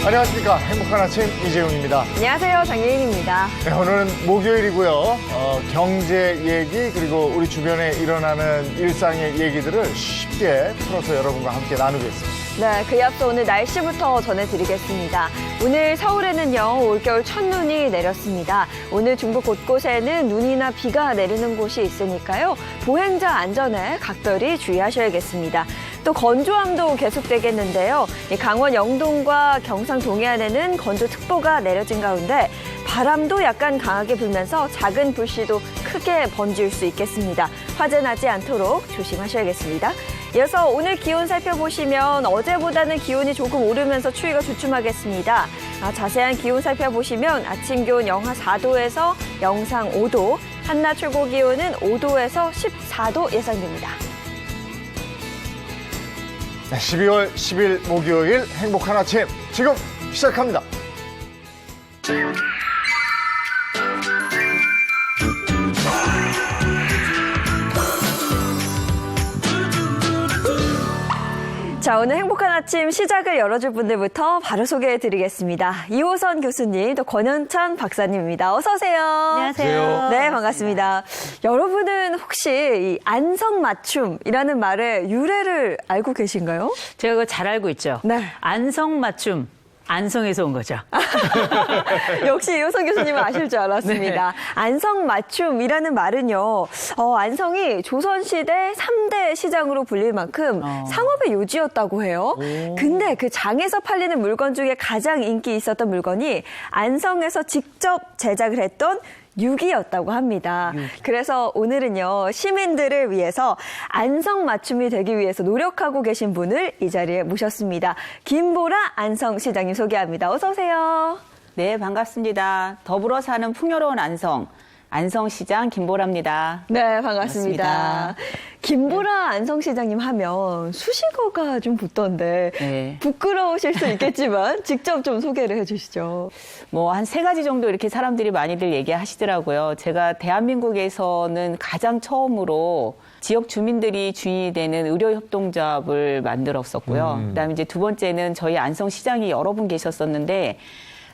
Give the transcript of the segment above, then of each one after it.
안녕하십니까. 행복한 아침 이재용입니다. 안녕하세요. 장예인입니다. 네, 오늘은 목요일이고요. 경제 얘기 그리고 우리 주변에 일어나는 일상의 얘기들을 쉽게 풀어서 여러분과 함께 나누겠습니다. 네, 그에 앞서 오늘 날씨부터 전해드리겠습니다. 오늘 서울에는요, 올겨울 첫눈이 내렸습니다. 오늘 중부 곳곳에는 눈이나 비가 내리는 곳이 있으니까요, 보행자 안전에 각별히 주의하셔야겠습니다. 또 건조함도 계속되겠는데요. 강원 영동과 경상 동해안에는 건조특보가 내려진 가운데 바람도 약간 강하게 불면서 작은 불씨도 크게 번질 수 있겠습니다. 화재 나지 않도록 조심하셔야겠습니다. 이어서 오늘 기온 살펴보시면 어제보다는 기온이 조금 오르면서 추위가 주춤하겠습니다. 자세한 기온 살펴보시면 아침 기온 영하 4도에서 영상 5도, 한낮 최고 기온은 5도에서 14도 예상됩니다. 네, 12월 10일 목요일 행복한 아침 지금 시작합니다. 자, 오늘 행복한 아침 시작을 열어줄 분들부터 바로 소개해드리겠습니다. 이호선 교수님, 또 권현찬 박사님입니다. 어서 오세요. 안녕하세요. 네, 반갑습니다. 여러분은 혹시 이 안성맞춤이라는 말의 유래를 알고 계신가요? 제가 그거 잘 알고 있죠. 네. 안성맞춤. 안성에서 온 거죠. 역시 이호선 교수님은 아실 줄 알았습니다. 네. 안성맞춤이라는 말은요, 안성이 조선시대 3대 시장으로 불릴 만큼 상업의 요지였다고 해요. 근데 그 장에서 팔리는 물건 중에 가장 인기 있었던 물건이 안성에서 직접 제작을 했던 유기였다고 합니다. 그래서 오늘은요, 시민들을 위해서 안성맞춤이 되기 위해서 노력하고 계신 분을 이 자리에 모셨습니다. 김보라 안성시장님 소개합니다. 어서 오세요. 네, 반갑습니다. 더불어 사는 풍요로운 안성시장 김보라입니다. 네, 반갑습니다. 반갑습니다. 김보라 안성시장님 하면 수식어가 좀 붙던데 네. 부끄러우실 수 있겠지만 직접 좀 소개를 해주시죠. 뭐 한 3가지 정도 이렇게 사람들이 많이들 얘기하시더라고요. 제가 대한민국에서는 가장 처음으로 지역 주민들이 주인이 되는 의료협동조합을 만들었었고요. 그다음에 이제 두 번째는 저희 안성시장이 여러 분 계셨었는데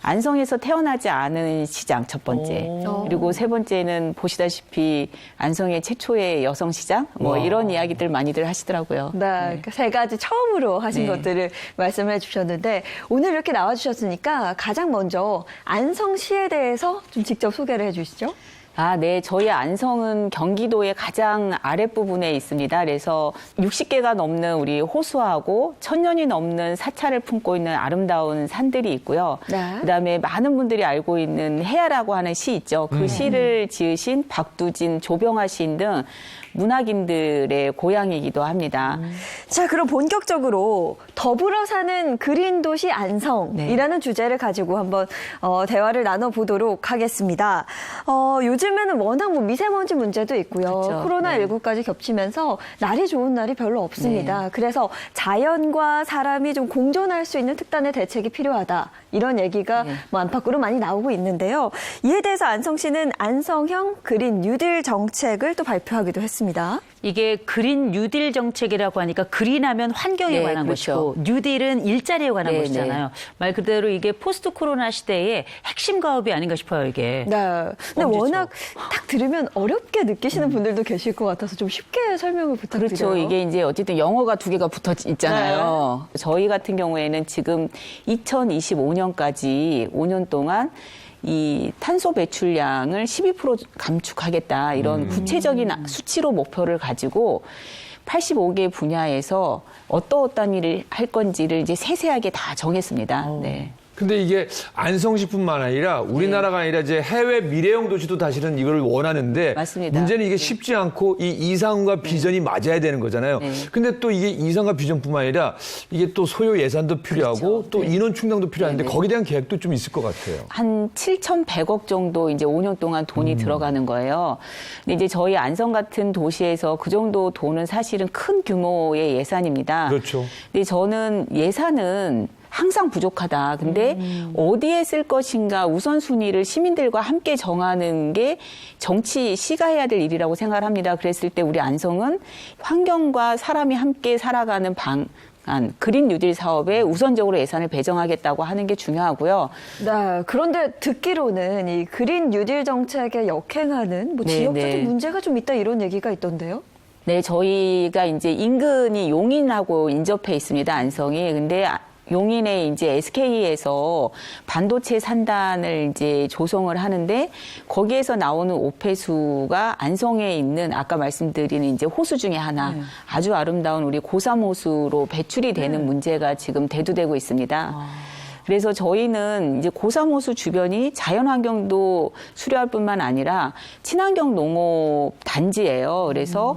안성에서 태어나지 않은 시장 첫 번째. 그리고 세 번째는 보시다시피 안성의 최초의 여성 시장 뭐 이런 이야기들 많이들 하시더라고요. 네, 세 가지 처음으로 하신 네. 것들을 말씀해 주셨는데 오늘 이렇게 나와주셨으니까 가장 먼저 안성시에 대해서 좀 직접 소개를 해주시죠. 아, 네. 저희 안성은 경기도의 가장 아랫부분에 있습니다. 그래서 60개가 넘는 우리 호수하고 1000년이 넘는 사찰을 품고 있는 아름다운 산들이 있고요. 네. 그다음에 많은 분들이 알고 있는 해야라고 하는 시 있죠. 그 시를 지으신 박두진, 조병화 시인 등 문학인들의 고향이기도 합니다. 자, 그럼 본격적으로 더불어 사는 그린 도시 안성이라는 주제를 가지고 한번 대화를 나눠보도록 하겠습니다. 요즘에는 워낙 뭐 미세먼지 문제도 있고요. 그렇죠. 코로나19까지 겹치면서 날이 좋은 날이 별로 없습니다. 그래서 자연과 사람이 좀 공존할 수 있는 특단의 대책이 필요하다. 이런 얘기가 뭐 안팎으로 많이 나오고 있는데요. 이에 대해서 안성시는 안성형 그린 뉴딜 정책을 또 발표하기도 했습니다. 이게 그린 뉴딜 정책이라고 하니까 그린하면 환경에 네, 관한 그렇죠. 것이고 뉴딜은 일자리에 관한 네, 것이잖아요. 말 그대로 이게 포스트 코로나 시대의 핵심 가업이 아닌가 싶어요, 이게. 네. 근데 엄지죠. 워낙 딱 들으면 어렵게 느끼시는 분들도 계실 것 같아서 좀 쉽게 설명을 부탁드려요. 그렇죠. 이게 이제 어쨌든 영어가 2개가 붙어 있잖아요. 저희 같은 경우에는 지금 2025년까지 5년 동안 이 탄소 배출량을 12% 감축하겠다. 이런 구체적인 수치로 목표를 가지고 85개 분야에서 어떠한 일을 할 건지를 이제 세세하게 다 정했습니다. 네. 근데 이게 안성시뿐만 아니라 우리나라가 아니라 이제 해외 미래형 도시도 사실은 이걸 원하는데 맞습니다. 문제는 이게 쉽지 않고 이 이상과 비전이 맞아야 되는 거잖아요. 네. 근데 또 이게 이상과 비전뿐만 아니라 이게 또 소요 예산도 필요하고 그렇죠. 또 인원 충당도 필요한데 네네. 거기에 대한 계획도 좀 있을 것 같아요. 한 7,100억 정도 이제 5년 동안 돈이 들어가는 거예요. 근데 이제 저희 안성 같은 도시에서 그 정도 돈은 사실은 큰 규모의 예산입니다. 그렇죠. 근데 저는 예산은 항상 부족하다. 근데 어디에 쓸 것인가 우선순위를 시민들과 함께 정하는 게 정치 시가 해야 될 일이라고 생각을 합니다. 그랬을 때 우리 안성은 환경과 사람이 함께 살아가는 그린 뉴딜 사업에 우선적으로 예산을 배정하겠다고 하는 게 중요하고요. 네, 그런데 듣기로는 이 그린 뉴딜 정책에 역행하는 뭐 네, 지역적인 네. 문제가 좀 있다 이런 얘기가 있던데요. 네, 저희가 이제 인근이 용인하고 인접해 있습니다, 안성이. 근데 용인에 이제 SK에서 반도체 산단을 이제 조성을 하는데 거기에서 나오는 오폐수가 안성에 있는 아까 말씀드린 이제 호수 중에 하나 아주 아름다운 우리 고삼 호수로 배출이 되는 문제가 지금 대두되고 있습니다. 그래서 저희는 이제 고삼 호수 주변이 자연환경도 수려할 뿐만 아니라 친환경 농업 단지예요. 그래서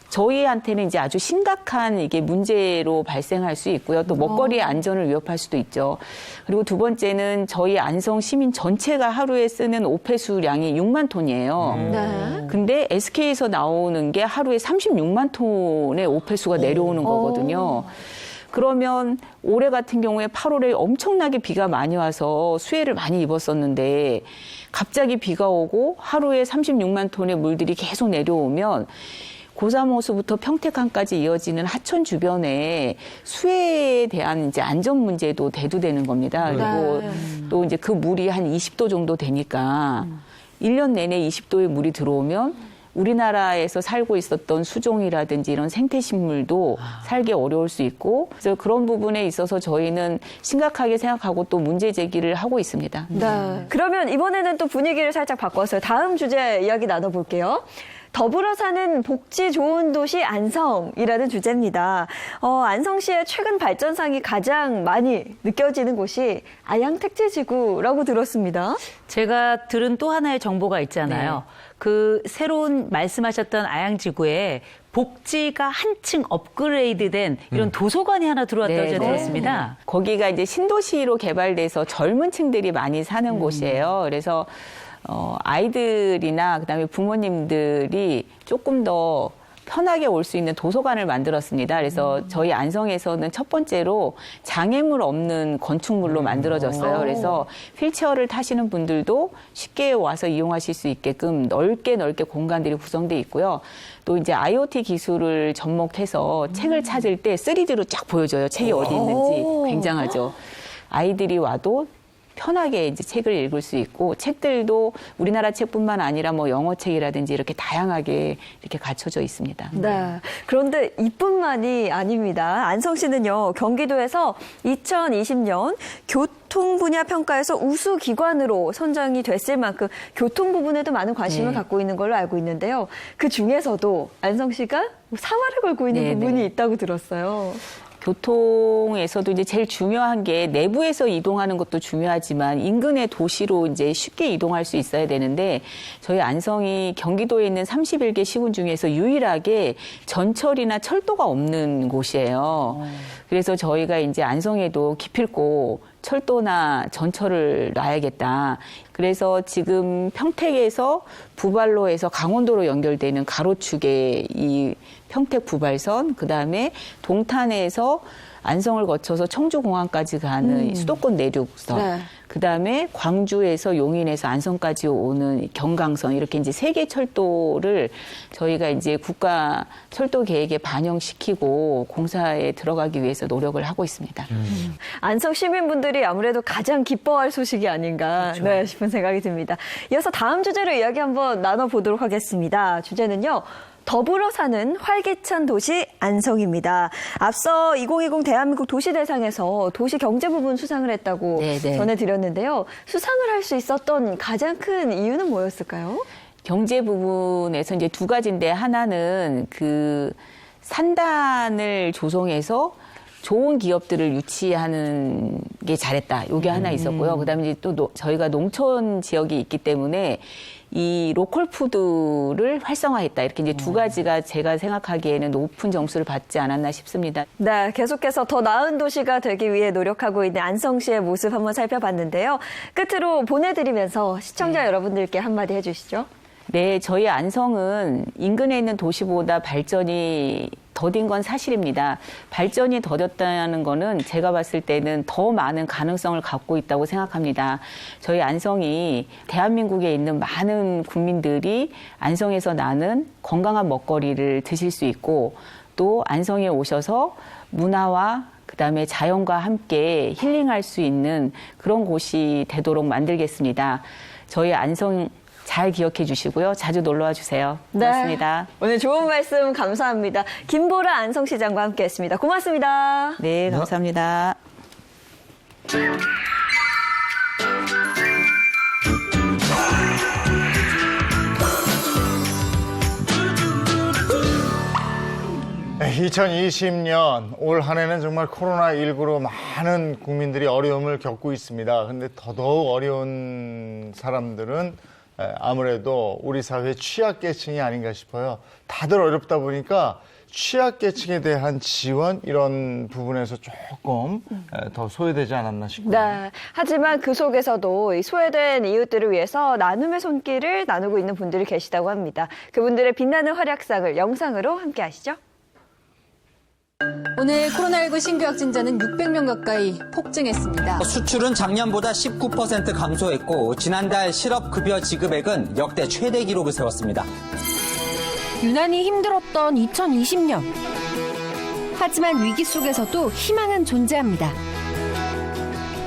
저희한테는 이제 아주 심각한 이게 문제로 발생할 수 있고요. 또 먹거리의 안전을 위협할 수도 있죠. 그리고 두 번째는 저희 안성 시민 전체가 하루에 쓰는 오폐수량이 6만 톤이에요. 네. 근데 SK에서 나오는 게 하루에 36만 톤의 오폐수가 내려오는 거거든요. 그러면 올해 같은 경우에 8월에 엄청나게 비가 많이 와서 수해를 많이 입었었는데 갑자기 비가 오고 하루에 36만 톤의 물들이 계속 내려오면 고삼호수부터 평택항까지 이어지는 하천 주변에 수해에 대한 이제 안전 문제도 대두되는 겁니다. 그리고 또 이제 그 물이 한 20도 정도 되니까 1년 내내 20도의 물이 들어오면 우리나라에서 살고 있었던 수종이라든지 이런 생태식물도 살기 어려울 수 있고 그래서 그런 부분에 있어서 저희는 심각하게 생각하고 또 문제 제기를 하고 있습니다. 네. 그러면 이번에는 또 분위기를 살짝 바꿔서 다음 주제 이야기 나눠볼게요. 더불어 사는 복지 좋은 도시 안성이라는 주제입니다. 안성시의 최근 발전상이 가장 많이 느껴지는 곳이 아양택지지구라고 들었습니다. 제가 들은 또 하나의 정보가 있잖아요. 그 새로운 말씀하셨던 아양지구에 복지가 한층 업그레이드된 이런 도서관이 하나 들어왔다고 네, 제가 네. 들었습니다. 거기가 이제 신도시로 개발돼서 젊은 층들이 많이 사는 곳이에요. 그래서 아이들이나 그다음에 부모님들이 조금 더 편하게 올 수 있는 도서관을 만들었습니다. 그래서 저희 안성에서는 첫 번째로 장애물 없는 건축물로 만들어졌어요. 그래서 휠체어를 타시는 분들도 쉽게 와서 이용하실 수 있게끔 넓게 공간들이 구성돼 있고요. 또 이제 IoT 기술을 접목해서 책을 찾을 때 3D로 쫙 보여줘요. 책이 어디 있는지. 굉장하죠. 아이들이 와도 편하게 이제 책을 읽을 수 있고 책들도 우리나라 책뿐만 아니라 뭐 영어 책이라든지 이렇게 다양하게 이렇게 갖춰져 있습니다. 네. 그런데 이뿐만이 아닙니다. 안성시는요, 경기도에서 2020년 교통 분야 평가에서 우수 기관으로 선정이 됐을 만큼 교통 부분에도 많은 관심을 갖고 있는 걸로 알고 있는데요. 그 중에서도 안성시가 사활을 걸고 있는 부분이 있다고 들었어요. 교통에서도 이제 제일 중요한 게 내부에서 이동하는 것도 중요하지만 인근의 도시로 이제 쉽게 이동할 수 있어야 되는데 저희 안성이 경기도에 있는 31개 시군 중에서 유일하게 전철이나 철도가 없는 곳이에요. 그래서 저희가 이제 안성에도 기필코 철도나 전철을 놔야겠다. 그래서 지금 평택에서 부발로에서 강원도로 연결되는 가로축의 이 평택 부발선, 그다음에 동탄에서 안성을 거쳐서 청주공항까지 가는 수도권 내륙선, 네. 그다음에 광주에서 용인에서 안성까지 오는 경강선 이렇게 이제 3개 철도를 저희가 이제 국가 철도 계획에 반영시키고 공사에 들어가기 위해서 노력을 하고 있습니다. 안성 시민분들이 아무래도 가장 기뻐할 소식이 아닌가 네, 싶은 생각이 듭니다. 이어서 다음 주제로 이야기 한번 나눠보도록 하겠습니다. 주제는요. 더불어 사는 활기찬 도시 안성입니다. 앞서 2020 대한민국 도시대상에서 도시 경제 부분 수상을 했다고 전해드렸는데요. 수상을 할 수 있었던 가장 큰 이유는 뭐였을까요? 경제 부분에서 이제 두 가지인데 하나는 그 산단을 조성해서 좋은 기업들을 유치하는 게 잘했다. 이게 하나 있었고요. 그다음에 이제 또 저희가 농촌 지역이 있기 때문에 이 로컬 푸드를 활성화했다. 이렇게 이제 두 가지가 제가 생각하기에는 높은 점수를 받지 않았나 싶습니다. 네, 계속해서 더 나은 도시가 되기 위해 노력하고 있는 안성시의 모습 한번 살펴봤는데요. 끝으로 보내드리면서 시청자 여러분들께 한마디 해주시죠. 네, 저희 안성은 인근에 있는 도시보다 발전이 더딘 건 사실입니다. 발전이 더뎠다는 거는 제가 봤을 때는 더 많은 가능성을 갖고 있다고 생각합니다. 저희 안성이 대한민국에 있는 많은 국민들이 안성에서 나는 건강한 먹거리를 드실 수 있고 또 안성에 오셔서 문화와 그다음에 자연과 함께 힐링할 수 있는 그런 곳이 되도록 만들겠습니다. 저희 안성 잘 기억해 주시고요. 자주 놀러와 주세요. 고맙습니다. 오늘 좋은 말씀 감사합니다. 김보라 안성시장과 함께했습니다. 고맙습니다. 네, 감사합니다. 네, 2020년 올 한 해는 정말 코로나19로 많은 국민들이 어려움을 겪고 있습니다. 근데 더더욱 어려운 사람들은 아무래도 우리 사회 취약계층이 아닌가 싶어요. 다들 어렵다 보니까 취약계층에 대한 지원 이런 부분에서 조금 더 소외되지 않았나 싶고요. 네. 하지만 그 속에서도 이 소외된 이웃들을 위해서 나눔의 손길을 나누고 있는 분들이 계시다고 합니다. 그분들의 빛나는 활약상을 영상으로 함께 하시죠. 오늘 코로나19 신규 확진자는 600명 가까이 폭증했습니다. 수출은 작년보다 19% 감소했고 지난달 실업급여 지급액은 역대 최대 기록을 세웠습니다. 유난히 힘들었던 2020년. 하지만 위기 속에서도 희망은 존재합니다.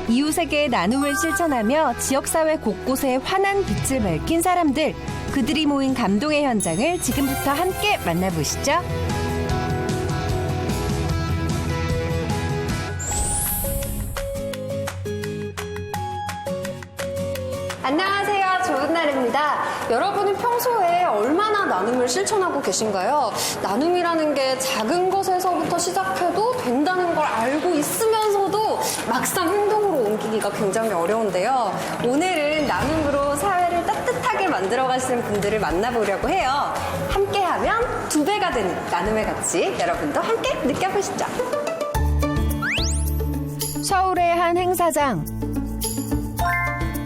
이웃에게 나눔을 실천하며 지역사회 곳곳에 환한 빛을 밝힌 사람들. 그들이 모인 감동의 현장을 지금부터 함께 만나보시죠. 안녕하세요. 좋은 날입니다. 여러분은 평소에 얼마나 나눔을 실천하고 계신가요? 나눔이라는 게 작은 것에서부터 시작해도 된다는 걸 알고 있으면서도 막상 행동으로 옮기기가 굉장히 어려운데요. 오늘은 나눔으로 사회를 따뜻하게 만들어 가시는 분들을 만나보려고 해요. 함께하면 2배가 되는 나눔의 가치, 여러분도 함께 느껴보시죠. 서울의 한 행사장.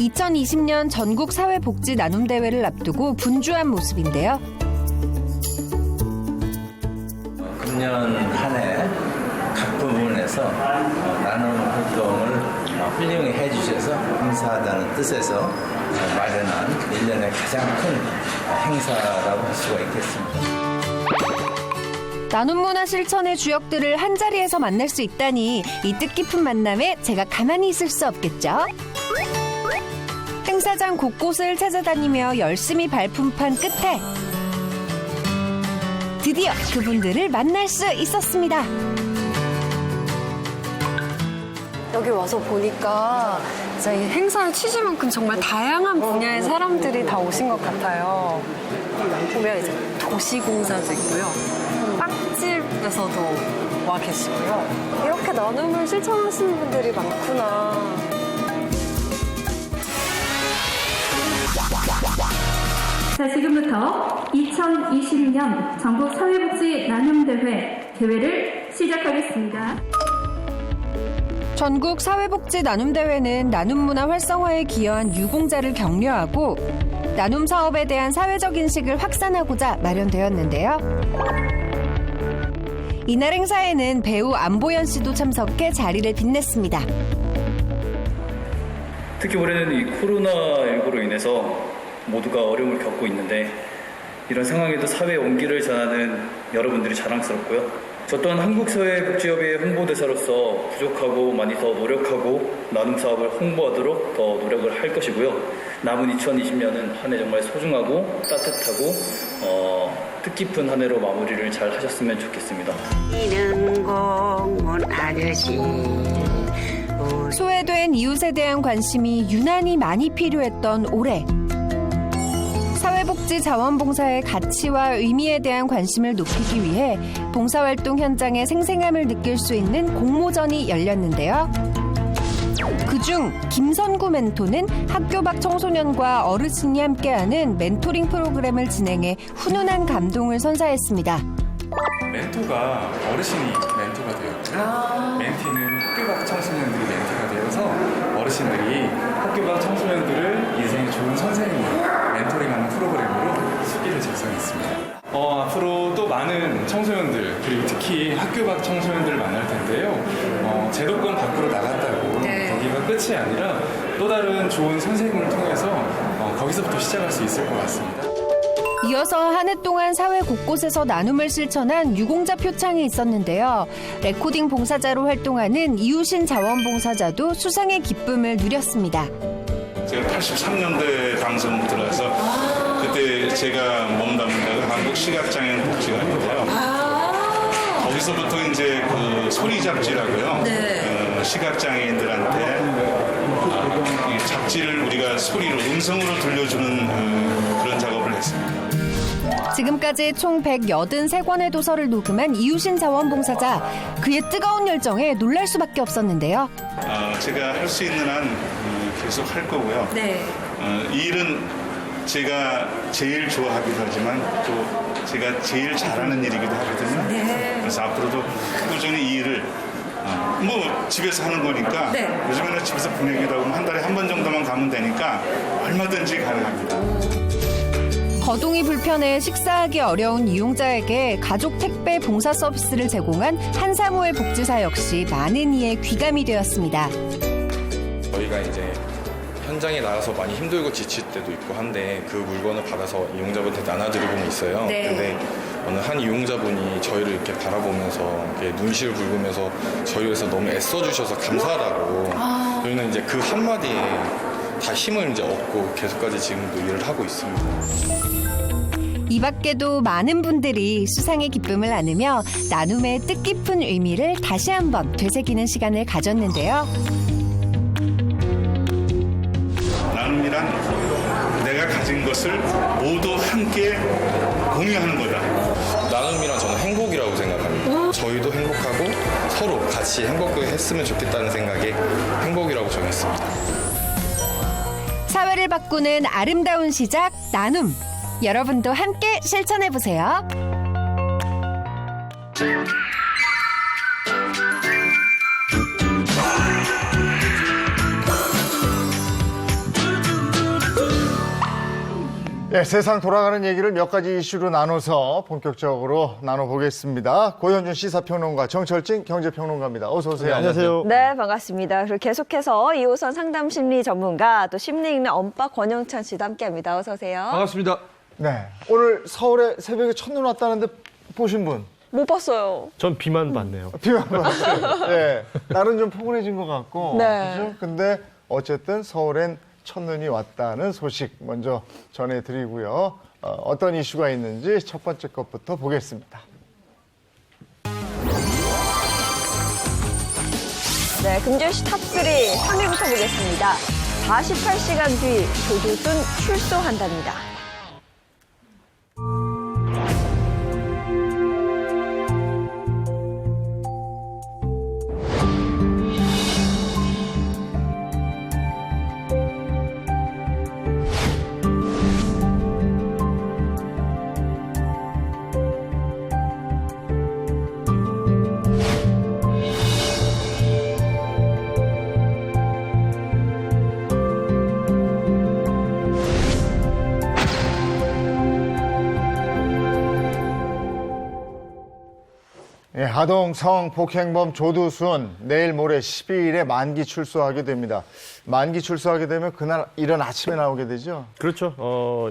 2020년 전국 사회복지 나눔대회를 앞두고 분주한 모습인데요. 금년 한 해 각 부문에서 나눔 활동을 훌륭히 해주셔서 감사하다는 뜻에서 마련한 1년의 가장 큰 행사라고 할 수가 있겠습니다. 나눔 문화 실천의 주역들을 한자리에서 만날 수 있다니 이 뜻깊은 만남에 제가 가만히 있을 수 없겠죠. 행사장 곳곳을 찾아다니며 열심히 발품판 끝에 드디어 그분들을 만날 수 있었습니다. 여기 와서 보니까 진짜 이 행사의 취지만큼 정말 다양한 분야의 사람들이 다 오신 것 같아요. 보면 이제 도시공사도 있고요. 빵집에서도 와 계시고요. 이렇게 나눔을 실천하시는 분들이 많구나. 자, 지금부터 2020년 전국 사회복지 나눔대회 대회를 시작하겠습니다. 전국 사회복지 나눔대회는 나눔 문화 활성화에 기여한 유공자를 격려하고 나눔 사업에 대한 사회적 인식을 확산하고자 마련되었는데요. 이날 행사에는 배우 안보현 씨도 참석해 자리를 빛냈습니다. 특히 올해는 이 코로나19로 인해서 모두가 어려움을 겪고 있는데 이런 상황에도 사회 온기를 전하는 여러분들이 자랑스럽고요. 저 또한 한국사회복지협의회 홍보대사로서 부족하고 많이 더 노력하고 나눔 사업을 홍보하도록 더 노력을 할 것이고요. 남은 2020년은 한 해 정말 소중하고 따뜻하고 뜻깊은 한 해로 마무리를 잘 하셨으면 좋겠습니다. 소외된 이웃에 대한 관심이 유난히 많이 필요했던 올해. 사회복지 자원봉사의 가치와 의미에 대한 관심을 높이기 위해 봉사활동 현장의 생생함을 느낄 수 있는 공모전이 열렸는데요. 그중 김선구 멘토는 학교 밖 청소년과 어르신이 함께하는 멘토링 프로그램을 진행해 훈훈한 감동을 선사했습니다. 멘토가 어르신이 멘토가 되었고요. 멘티는 학교 밖 청소년들이 멘티가 되어서 어르신들이 학교 밖 청소년들을 인생의 좋은 선생님, 멘토링하는 프로그램으로 수기를 작성했습니다. 앞으로 또 많은 청소년들, 그리고 특히 학교 밖 청소년들을 만날 텐데요. 제도권 밖으로 나갔다고 거기가 끝이 아니라 또 다른 좋은 선생님을 통해서 거기서부터 시작할 수 있을 것 같습니다. 이어서 한 해 동안 사회 곳곳에서 나눔을 실천한 유공자 표창이 있었는데요. 레코딩 봉사자로 활동하는 이우신 자원봉사자도 수상의 기쁨을 누렸습니다. 제가 83년도에 방송 들어와서 그때 제가 몸담은 데가 한국시각장애인 복지관인데요. 거기서부터 이제 그 소리 잡지라고요. 시각장애인들한테 이 잡지를 우리가 소리로 음성으로 들려주는 그런 작업을 했습니다. 지금까지 총 183권의 도서를 녹음한 이우신 자원봉사자. 그의 뜨거운 열정에 놀랄 수밖에 없었는데요. 제가 할 수 있는 한 계속 할 거고요. 이 일은 제가 제일 좋아하기도 하지만 또 제가 제일 잘하는 일이기도 하거든요. 그래서 앞으로도 꾸준히 이 일을 뭐 집에서 하는 거니까 요즘에는 집에서 보내기도 하고 한 달에 한 번 정도만 가면 되니까 얼마든지 가능합니다. 거동이 불편해 식사하기 어려운 이용자에게 가족 택배 봉사 서비스를 제공한 한사모의 복지사 역시 많은 이의 귀감이 되었습니다. 저희가 이제 현장에 나가서 많이 힘들고 지칠 때도 있고 한데 그 물건을 받아서 이용자분한테 나눠드리고는 있어요. 근데 어느 한 이용자분이 저희를 이렇게 바라보면서 이렇게 눈시를 붉으면서 저희를 위해서 너무 애써주셔서 감사하다고 저희는 이제 그 한마디에 다 힘을 이제 얻고 계속까지 지금도 일을 하고 있습니다. 이 밖에도 많은 분들이 수상의 기쁨을 나누며 나눔의 뜻깊은 의미를 다시 한번 되새기는 시간을 가졌는데요. 나눔이란 내가 가진 것을 모두 함께 공유하는 거다. 나눔이란 저는 행복이라고 생각합니다. 저희도 행복하고 서로 같이 행복했으면 좋겠다는 생각에 행복이라고 정했습니다. 사회를 바꾸는 아름다운 시작, 나눔. 여러분도 함께 실천해보세요. 네, 세상 돌아가는 얘기를 몇 가지 이슈로 나눠서 본격적으로 나눠보겠습니다. 고현준 시사평론가, 정철진 경제평론가입니다. 어서 오세요. 네, 안녕하세요. 네, 반갑습니다. 그리고 계속해서 이호선 상담심리 전문가, 또 심리익명 엄빠 권영찬 씨도 함께합니다. 어서 오세요. 반갑습니다. 네, 오늘 서울에 새벽에 첫눈 왔다는데 보신 분? 못 봤어요. 전 비만 봤네요. 비만 봤어요. 네, 날은 좀 포근해진 것 같고, 네. 그죠? 근데 어쨌든 서울엔 첫눈이 왔다는 소식 먼저 전해드리고요. 어떤 이슈가 있는지 첫 번째 것부터 보겠습니다. 네, 금주시 탑3 3위부터 보겠습니다. 48시간 뒤 조두순 출소한답니다. 아동 성폭행범 조두순 내일 모레 12일에 만기 출소하게 됩니다. 만기 출소하게 되면 그날 이른 아침에 나오게 되죠? 그렇죠.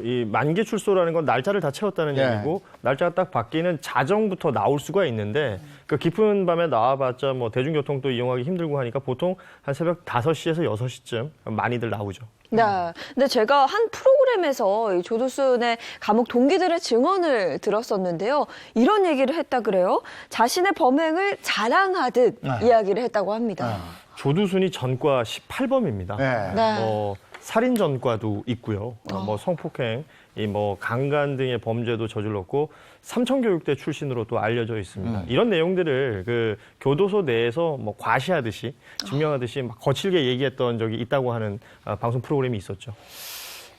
이 만기 출소라는 건 날짜를 다 채웠다는 얘기고 날짜가 딱 바뀌는 자정부터 나올 수가 있는데 그 깊은 밤에 나와봤자 뭐 대중교통도 이용하기 힘들고 하니까 보통 한 새벽 5시에서 6시쯤 많이들 나오죠. 네. 근데 제가 한 프로그램에서 이 조두순의 감옥 동기들의 증언을 들었었는데요. 이런 얘기를 했다 그래요. 자신의 범행을 자랑하듯 이야기를 했다고 합니다. 조두순이 전과 18범입니다. 살인 전과도 있고요. 뭐 성폭행, 뭐 강간 등의 범죄도 저질렀고 삼천교육대 출신으로 또 알려져 있습니다. 이런 내용들을 그 교도소 내에서 뭐 과시하듯이 증명하듯이 막 거칠게 얘기했던 적이 있다고 하는 방송 프로그램이 있었죠.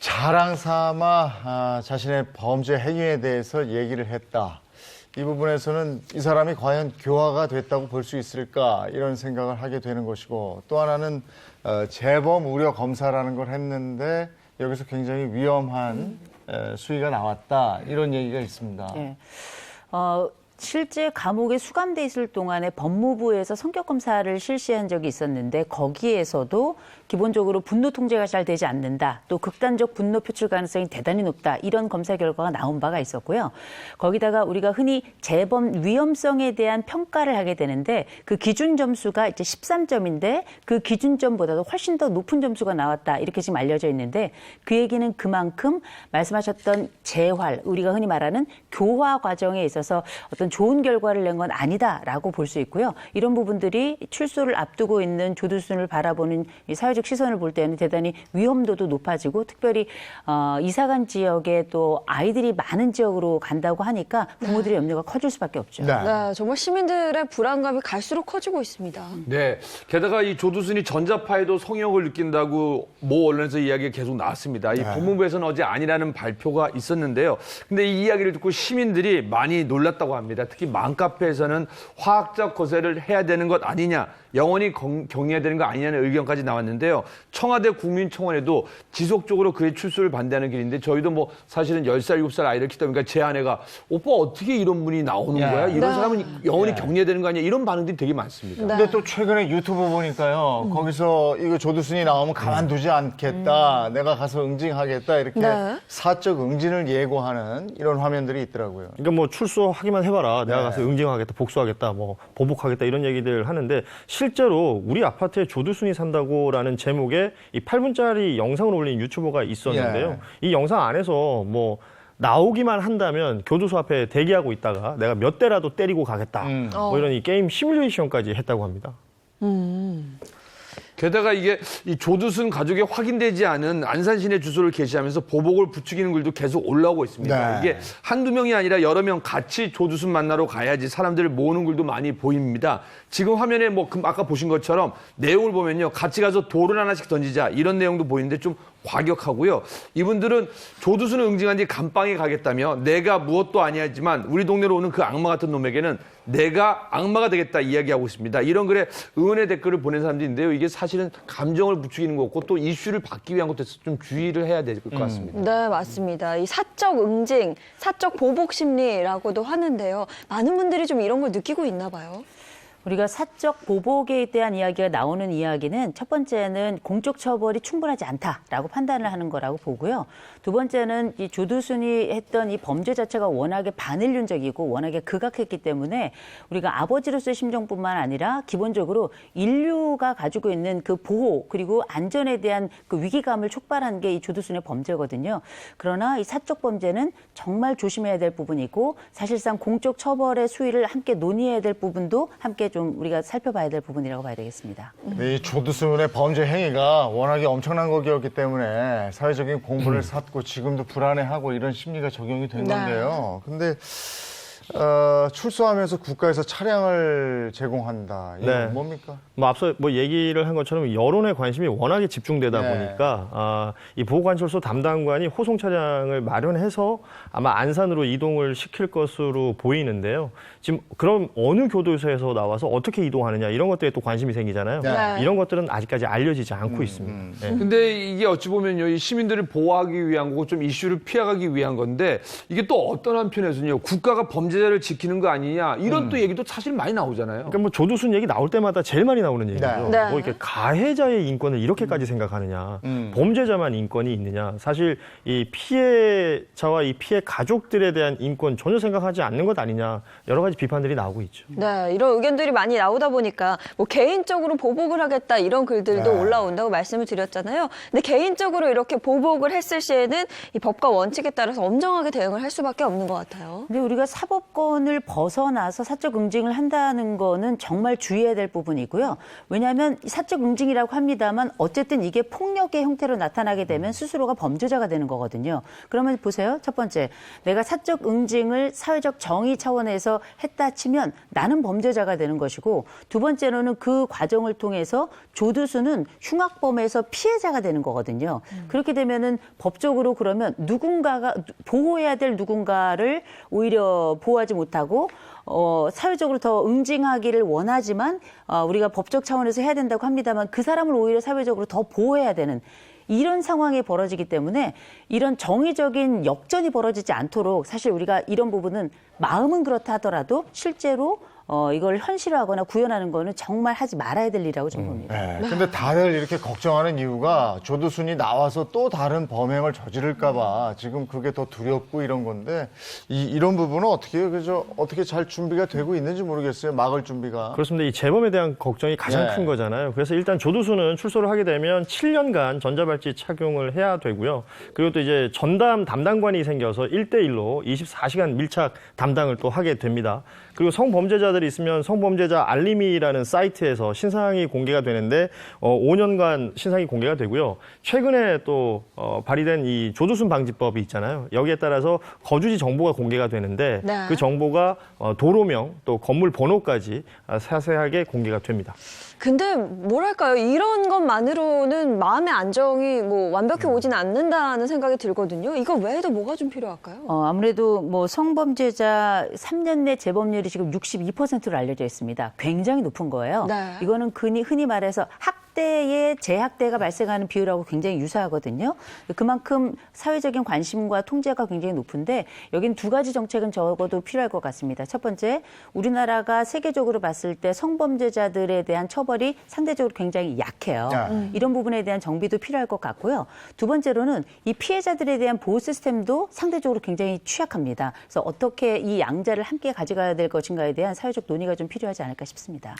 자랑 삼아 자신의 범죄 행위에 대해서 얘기를 했다. 이 부분에서는 이 사람이 과연 교화가 됐다고 볼 수 있을까 이런 생각을 하게 되는 것이고 또 하나는 재범 우려 검사라는 걸 했는데 여기서 굉장히 위험한 수위가 나왔다 이런 얘기가 있습니다. 네. 실제 감옥에 수감돼 있을 동안에 법무부에서 성격 검사를 실시한 적이 있었는데 거기에서도 기본적으로 분노 통제가 잘 되지 않는다. 또 극단적 분노 표출 가능성이 대단히 높다. 이런 검사 결과가 나온 바가 있었고요. 거기다가 우리가 흔히 재범 위험성에 대한 평가를 하게 되는데 그 기준 점수가 이제 13점인데 그 기준점보다도 훨씬 더 높은 점수가 나왔다. 이렇게 지금 알려져 있는데 그 얘기는 그만큼 말씀하셨던 재활, 우리가 흔히 말하는 교화 과정에 있어서 어떤 좋은 결과를 낸 건 아니다라고 볼 수 있고요. 이런 부분들이 출소를 앞두고 있는 조두순을 바라보는 이 사회적 시선을 볼 때는 대단히 위험도도 높아지고 특별히 이사간 지역에 또 아이들이 많은 지역으로 간다고 하니까 부모들의 염려가 커질 수밖에 없죠. 네, 정말 시민들의 불안감이 갈수록 커지고 있습니다. 네. 게다가 이 조두순이 전자파에도 성욕을 느낀다고 모 언론에서 이야기가 계속 나왔습니다. 이 법무부에서는 어제 아니라는 발표가 있었는데요. 근데 이 이야기를 듣고 시민들이 많이 놀랐다고 합니다. 특히 맘카페에서는 화학적 거세를 해야 되는 것 아니냐, 영원히 격리해야 되는 거 아니냐는 의견까지 나왔는데요. 청와대 국민청원에도 지속적으로 그의 출소를 반대하는 길인데 저희도 뭐 사실은 10살, 7살 아이를 키우다 보니까 제 아내가 오빠 어떻게 이런 분이 나오는 거야? 이런 사람은 영원히 격리해야 되는 거 아니야? 이런 반응들이 되게 많습니다. 근데 또 최근에 유튜브 보니까요. 거기서 이거 조두순이 나오면 가만두지 않겠다. 내가 가서 응징하겠다. 이렇게 사적 응징을 예고하는 이런 화면들이 있더라고요. 그러니까 뭐 출소하기만 해봐라. 내가 가서 응징하겠다, 복수하겠다, 뭐 보복하겠다 이런 얘기들 하는데 실제로 우리 아파트에 조두순이 산다고라는 제목의 이 8분짜리 영상을 올린 유튜버가 있었는데요. 이 영상 안에서 뭐 나오기만 한다면 교도소 앞에 대기하고 있다가 내가 몇 대라도 때리고 가겠다. 뭐 이런 이 게임 시뮬레이션까지 했다고 합니다. 게다가 이게 이 조두순 가족이 확인되지 않은 안산시내 주소를 게시하면서 보복을 부추기는 글도 계속 올라오고 있습니다. 이게 한두 명이 아니라 여러 명 같이 조두순 만나러 가야지 사람들을 모으는 글도 많이 보입니다. 지금 화면에 뭐 아까 보신 것처럼 내용을 보면요. 같이 가서 돌을 하나씩 던지자 이런 내용도 보이는데 좀 과격하고요. 이분들은 조두순을 응징한 뒤 감방에 가겠다며 내가 무엇도 아니었지만 우리 동네로 오는 그 악마 같은 놈에게는 내가 악마가 되겠다 이야기하고 있습니다. 이런 글에 응원의 댓글을 보낸 사람들인데요. 이게 사실은 감정을 부추기는 거고 또 이슈를 받기 위한 것도 좀 주의를 해야 될 것 같습니다. 네, 맞습니다. 이 사적 응징, 사적 보복 심리라고도 하는데요. 많은 분들이 좀 이런 걸 느끼고 있나 봐요. 우리가 사적 보복에 대한 이야기가 나오는 이야기는 첫 번째는 공적 처벌이 충분하지 않다라고 판단을 하는 거라고 보고요. 두 번째는 이 조두순이 했던 이 범죄 자체가 워낙에 반인륜적이고 워낙에 극악했기 때문에 우리가 아버지로서의 심정뿐만 아니라 기본적으로 인류가 가지고 있는 그 보호 그리고 안전에 대한 그 위기감을 촉발한 게 이 조두순의 범죄거든요. 그러나 이 사적 범죄는 정말 조심해야 될 부분이고 사실상 공적 처벌의 수위를 함께 논의해야 될 부분도 함께 좀 우리가 살펴봐야 될 부분이라고 봐야 되겠습니다. 이 조두순의 범죄 행위가 워낙에 엄청난 거기였기 때문에 사회적인 공분을 샀고 지금도 불안해하고 이런 심리가 적용이 된 건데요. 근데 출소하면서 국가에서 차량을 제공한다. 이건 뭡니까? 뭐 앞서 뭐 얘기를 한 것처럼 여론의 관심이 워낙에 집중되다 보니까 이 보호관찰소 담당관이 호송 차량을 마련해서 아마 안산으로 이동을 시킬 것으로 보이는데요. 지금 그럼 어느 교도소에서 나와서 어떻게 이동하느냐 이런 것들에 또 관심이 생기잖아요. 이런 것들은 아직까지 알려지지 않고 있습니다. 근데 이게 어찌 보면요, 이 시민들을 보호하기 위한 거고 좀 이슈를 피해가기 위한 건데 이게 또 어떤 한편에서는요, 국가가 범죄자를 지키는 거 아니냐 이런 또 얘기도 사실 많이 나오잖아요. 그러니까 뭐 조두순 얘기 나올 때마다 제일 많이 나오는 얘기죠. 뭐 이렇게 가해자의 인권을 이렇게까지 생각하느냐, 범죄자만 인권이 있느냐. 사실 이 피해자와 이 피해 가족들에 대한 인권 전혀 생각하지 않는 것 아니냐. 여러 가지 비판들이 나오고 있죠. 네, 이런 의견들이 많이 나오다 보니까 뭐 개인적으로 보복을 하겠다 이런 글들도 올라온다고 말씀을 드렸잖아요. 근데 개인적으로 이렇게 보복을 했을 시에는 이 법과 원칙에 따라서 엄정하게 대응을 할 수밖에 없는 것 같아요. 근데 우리가 사법권을 벗어나서 사적 응징을 한다는 거는 정말 주의해야 될 부분이고요. 왜냐하면 사적 응징이라고 합니다만 어쨌든 이게 폭력의 형태로 나타나게 되면 스스로가 범죄자가 되는 거거든요. 그러면 보세요. 첫 번째, 내가 사적 응징을 사회적 정의 차원에서 했다 치면 나는 범죄자가 되는 것이고, 두 번째로는 그 과정을 통해서 조두순은 흉악범에서 피해자가 되는 거거든요. 그렇게 되면은 법적으로 그러면 누군가가 보호해야 될 누군가를 오히려 보호하지 못하고 사회적으로 더 응징하기를 원하지만 우리가 법적 차원에서 해야 된다고 합니다만 그 사람을 오히려 사회적으로 더 보호해야 되는 이런 상황이 벌어지기 때문에 이런 정의적인 역전이 벌어지지 않도록 사실 우리가 이런 부분은 마음은 그렇다 하더라도 실제로 이걸 현실화하거나 구현하는 거는 정말 하지 말아야 될 일이라고 저는 봅니다. 네. 근데 다들 이렇게 걱정하는 이유가 조두순이 나와서 또 다른 범행을 저지를까봐 지금 그게 더 두렵고 이런 건데 이런 부분은 어떻게 잘 준비가 되고 있는지 모르겠어요. 막을 준비가. 그렇습니다. 이 재범에 대한 걱정이 가장 큰 거잖아요. 그래서 일단 조두순은 출소를 하게 되면 7년간 전자발찌 착용을 해야 되고요. 그리고 또 이제 전담 담당관이 생겨서 1대1로 24시간 밀착 담당을 또 하게 됩니다. 그리고 성범죄자들이 있으면 성범죄자 알림이라는 사이트에서 신상이 공개가 되는데 5년간 신상이 공개가 되고요. 최근에 또 발의된 이 조두순 방지법이 있잖아요. 여기에 따라서 거주지 정보가 공개가 되는데 네. 그 정보가 도로명 또 건물 번호까지 자세하게 공개가 됩니다. 근데 뭐랄까요? 이런 것만으로는 마음의 안정이 뭐 완벽히 오지는 않는다는 생각이 들거든요. 이거 외에도 뭐가 좀 필요할까요? 아무래도 뭐 성범죄자 3년 내 재범률이 지금 62%로 알려져 있습니다. 굉장히 높은 거예요. 네. 이거는 흔히 말해서 학대의 재학대가 발생하는 비율하고 굉장히 유사하거든요. 그만큼 사회적인 관심과 통제가 굉장히 높은데 여긴 두 가지 정책은 적어도 필요할 것 같습니다. 첫 번째, 우리나라가 세계적으로 봤을 때 성범죄자들에 대한 처벌이 상대적으로 굉장히 약해요. 이런 부분에 대한 정비도 필요할 것 같고요. 두 번째로는 이 피해자들에 대한 보호 시스템도 상대적으로 굉장히 취약합니다. 그래서 어떻게 이 양자를 함께 가져가야 될 것인가에 대한 사회적 논의가 좀 필요하지 않을까 싶습니다.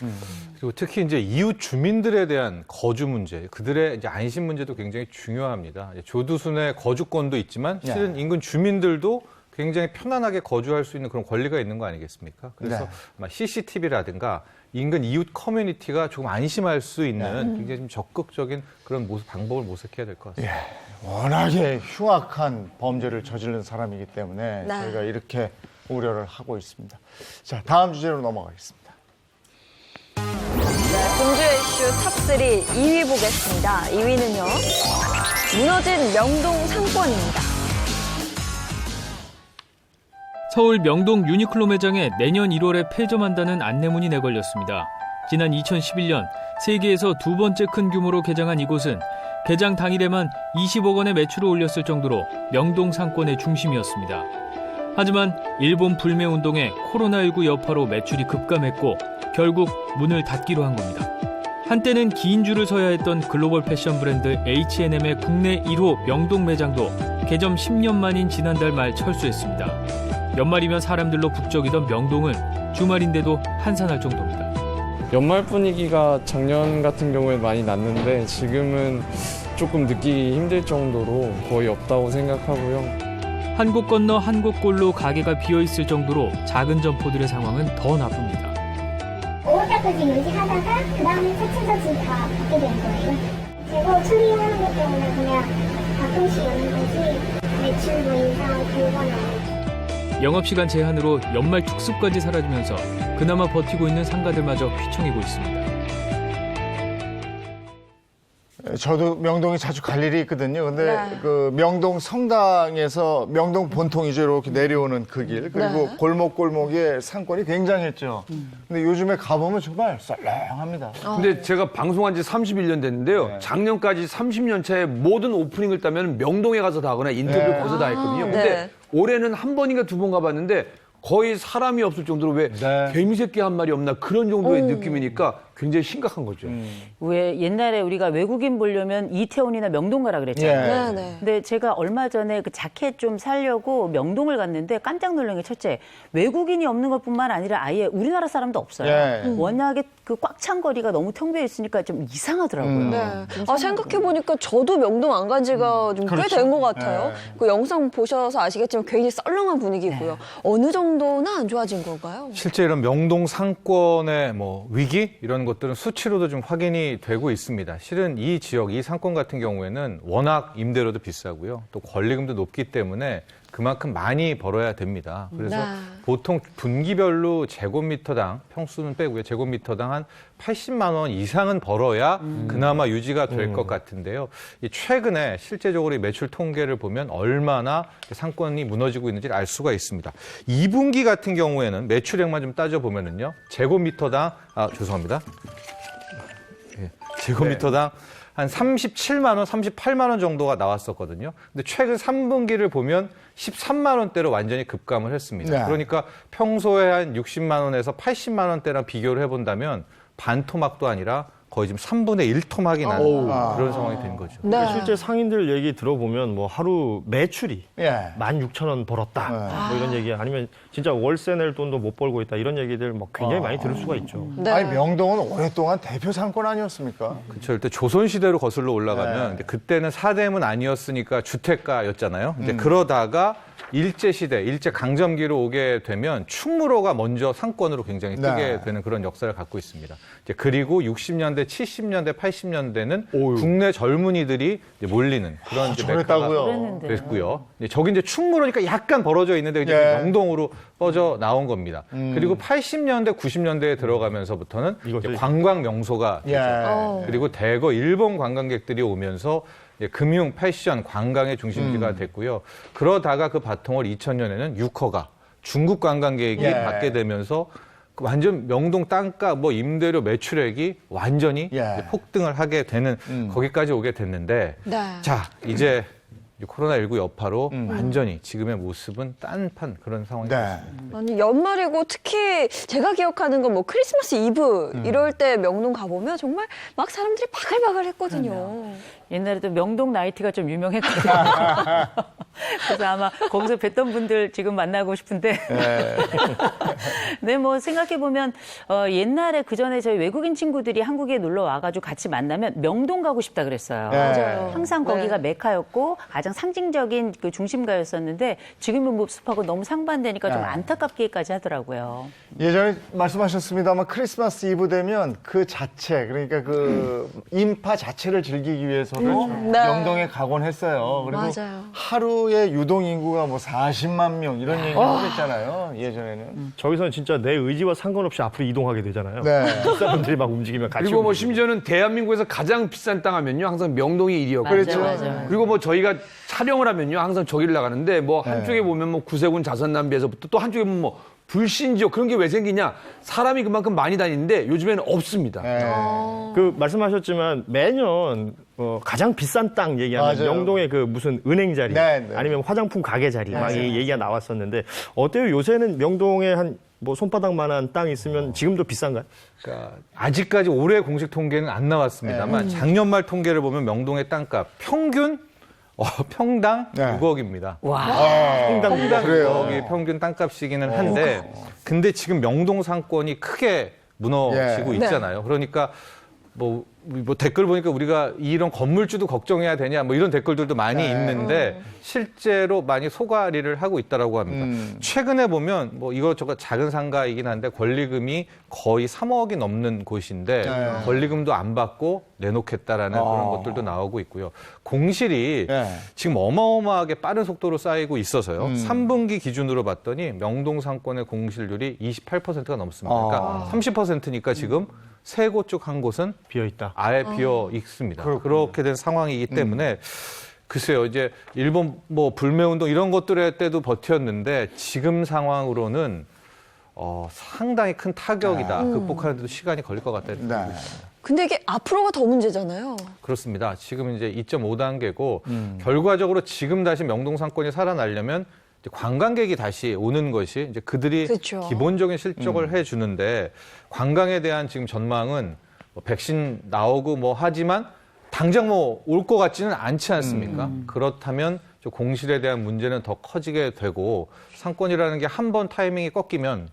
그리고 특히 이제 이웃 주민들에 대한 거주 문제, 그들의 이제 안심 문제도 굉장히 중요합니다. 조두순의 거주권도 있지만 실은 인근 주민들도 굉장히 편안하게 거주할 수 있는 그런 권리가 있는 거 아니겠습니까? 그래서 아마 CCTV라든가 인근 이웃 커뮤니티가 조금 안심할 수 있는 굉장히 좀 적극적인 그런 방법을 모색해야 될 것 같습니다. 워낙에 흉악한 범죄를 저지른 사람이기 때문에 저희가 이렇게 우려를 하고 있습니다. 자, 다음 주제로 넘어가겠습니다. 공주 이슈 탑3 2위 보겠습니다. 2위는요. 무너진 명동 상권입니다. 서울 명동 유니클로 매장에 내년 1월에 폐점한다는 안내문이 내걸렸습니다. 지난 2011년 세계에서 두 번째 큰 규모로 개장한 이곳은 개장 당일에만 20억 원의 매출을 올렸을 정도로 명동 상권의 중심이었습니다. 하지만 일본 불매운동에 코로나19 여파로 매출이 급감했고 결국 문을 닫기로 한 겁니다. 한때는 긴 줄을 서야 했던 글로벌 패션 브랜드 H&M의 국내 1호 명동 매장도 개점 10년 만인 지난달 말 철수했습니다. 연말이면 사람들로 북적이던 명동은 주말인데도 한산할 정도입니다. 연말 분위기가 작년 같은 경우에 많이 났는데 지금은 조금 느끼기 힘들 정도로 거의 없다고 생각하고요. 한곳 건너 한곳골로 가게가 비어있을 정도로 작은 점포들의 상황은 더 나쁩니다. 5월까지 유지하다가 그 다음에 차차차차 다 받게 된 거예요. 재고 처리하는 것 때문에 그냥 가끔씩 여는 거지 매출 뭐 인상 들거나. 영업시간 제한으로 연말 특수까지 사라지면서 그나마 버티고 있는 상가들마저 휘청이고 있습니다. 저도 명동에 자주 갈 일이 있거든요. 근데 그 명동 성당에서 명동 본통이죠. 이렇게 내려오는 그 길. 그리고 골목골목에 상권이 굉장했죠. 근데 요즘에 가보면 정말 썰렁합니다. 근데 제가 방송한 지 31년 됐는데요. 작년까지 30년 차에 모든 오프닝을 따면 명동에 가서 다 하거나 인터뷰를 거기서 다 했거든요. 근데 올해는 한 번인가 두 번 가봤는데 거의 사람이 없을 정도로 왜 개미새끼 한 마리 없나 그런 정도의 느낌이니까 굉장히 심각한 거죠. 왜 옛날에 우리가 외국인 보려면 이태원이나 명동 가라 그랬잖아요. 근데 제가 얼마 전에 그 자켓 좀 사려고 명동을 갔는데 깜짝 놀란 게 첫째, 외국인이 없는 것뿐만 아니라 아예 우리나라 사람도 없어요. 워낙에 그 꽉 찬 거리가 너무 텅 비어 있으니까 좀 이상하더라고요. 생각해보니까 저도 명동 안 간 지가 좀 꽤 된 것 같아요. 그 영상 보셔서 아시겠지만 굉장히 썰렁한 분위기고요. 어느 정도나 안 좋아진 건가요? 실제 이런 명동 상권의 뭐 위기 이런 것들은 수치로도 좀 확인이 되고 있습니다. 실은 이 지역, 이 상권 같은 경우에는 워낙 임대료도 비싸고요. 또 권리금도 높기 때문에 그만큼 많이 벌어야 됩니다. 그래서 보통 분기별로 제곱미터당, 평수는 빼고요. 제곱미터당 한 80만 원 이상은 벌어야 그나마 유지가 될 것 같은데요. 최근에 실제적으로 이 매출 통계를 보면 얼마나 상권이 무너지고 있는지를 알 수가 있습니다. 2분기 같은 경우에는 매출액만 좀 따져보면은요. 제곱미터당, 죄송합니다. 제곱미터당 한 37만 원, 38만 원 정도가 나왔었거든요. 근데 최근 3분기를 보면 13만 원대로 완전히 급감을 했습니다. 네. 그러니까 평소에 한 60만 원에서 80만 원대랑 비교를 해본다면 반토막도 아니라 거의 지금 3분의 1토막이 나는 그런 상황이 된 거죠. 그러니까 실제 상인들 얘기 들어보면 뭐 하루 매출이 16,000원 벌었다. 뭐 이런 얘기 아니면 진짜 월세 낼 돈도 못 벌고 있다. 이런 얘기들 뭐 굉장히 많이 들을 수가 있죠. 아니 명동은 오랫동안 대표 상권 아니었습니까? 그렇죠. 일단 조선시대로 거슬러 올라가면 근데 그때는 사대문 아니었으니까 주택가였잖아요. 근데 그러다가 일제시대, 일제강점기로 오게 되면 충무로가 먼저 상권으로 굉장히 뜨게 되는 그런 역사를 갖고 있습니다. 이제 그리고 60년대, 70년대, 80년대는 국내 젊은이들이 이제 몰리는 그런 이제 메카가 됐고요. 저기 이제 충무로니까 약간 벌어져 있는데 이제 명동으로 뻗어 나온 겁니다. 그리고 80년대, 90년대에 들어가면서부터는 이제 관광 명소가 되죠. 그리고 대거 일본 관광객들이 오면서 금융, 패션, 관광의 중심지가 됐고요. 그러다가 그 바통을 2000년에는 유커가 중국 관광객이 받게 되면서 완전 명동 땅값, 뭐 임대료 매출액이 완전히 폭등을 하게 되는 거기까지 오게 됐는데 자, 이제 코로나19 여파로 완전히 지금의 모습은 딴판 그런 상황이 됐습니다. 아니 연말이고 특히 제가 기억하는 건 뭐 크리스마스 이브 이럴 때 명동 가보면 정말 막 사람들이 바글바글 했거든요. 옛날에도 명동 나이트가 좀 유명했거든요. 그래서 아마 거기서 뵀던 분들 지금 만나고 싶은데. 네, 뭐 생각해보면 옛날에 그전에 저희 외국인 친구들이 한국에 놀러 와가지고 같이 만나면 명동 가고 싶다 그랬어요. 맞아요. 항상 거기가 메카였고 가장 상징적인 그 중심가였었는데 지금은 뭐 습하고 너무 상반되니까 좀 안타깝기까지 하더라고요. 예전에 말씀하셨습니다만 크리스마스 이브 되면 그 자체 그러니까 그 인파 자체를 즐기기 위해서는 명동에 가곤 했어요. 그리고 하루에 유동 인구가 뭐 40만 명 이런 얘기를 하겠잖아요. 예전에는. 저기서는 진짜 내 의지와 상관없이 앞으로 이동하게 되잖아요. 비싼 분들이 막 움직이면 같이. 그리고 뭐 심지어는 대한민국에서 가장 비싼 땅 하면요 항상 명동이 1위였고. 그렇죠. 그리고 뭐 저희가 촬영을 하면요 항상 저기를 나가는데 뭐 한쪽에 보면 뭐 구세군 자선남비에서부터 또 한쪽에 보면 뭐 불신지역 그런 게 왜 생기냐 사람이 그만큼 많이 다니는데 요즘에는 없습니다. 그 말씀하셨지만 매년 가장 비싼 땅 얘기하면 명동의 그 무슨 은행 자리 아니면 화장품 가게 자리 막 이 얘기가 나왔었는데 어때요? 요새는 명동에 한 뭐 손바닥만한 땅 있으면 지금도 비싼가요? 그러니까 아직까지 올해 공식 통계는 안 나왔습니다만 작년 말 통계를 보면 명동의 땅값 평균 평당 6억입니다. 평당 6억이 평균 땅값이기는 한데 근데 지금 명동 상권이 크게 무너지고 있잖아요. 그러니까 뭐 댓글 보니까 우리가 이런 건물주도 걱정해야 되냐 뭐 이런 댓글들도 많이 있는데 실제로 많이 소가리를 하고 있다라고 합니다. 최근에 보면 뭐 이것저것 작은 상가이긴 한데 권리금이 거의 3억이 넘는 곳인데 권리금도 안 받고 내놓겠다라는 그런 것들도 나오고 있고요. 공실이 지금 어마어마하게 빠른 속도로 쌓이고 있어서요. 3분기 기준으로 봤더니 명동 상권의 공실률이 28%가 넘습니다. 그러니까 30%니까 지금 세 곳 중 한 곳은 비어있다. 아예 비어 있습니다. 그렇게 된 상황이기 때문에 글쎄요, 이제 일본 뭐 불매운동 이런 것들의 때도 버텼는데 지금 상황으로는 상당히 큰 타격이다. 극복하는데도 시간이 걸릴 것 같다는 생각이 듭니다. 근데 이게 앞으로가 더 문제잖아요. 그렇습니다. 지금 이제 2.5단계고 결과적으로 지금 다시 명동 상권이 살아나려면 관광객이 다시 오는 것이 이제 그들이 기본적인 실적을 해주는데 관광에 대한 지금 전망은 뭐 백신 나오고 뭐 하지만 당장 뭐 올 것 같지는 않지 않습니까? 그렇다면 공실에 대한 문제는 더 커지게 되고 상권이라는 게 한 번 타이밍이 꺾이면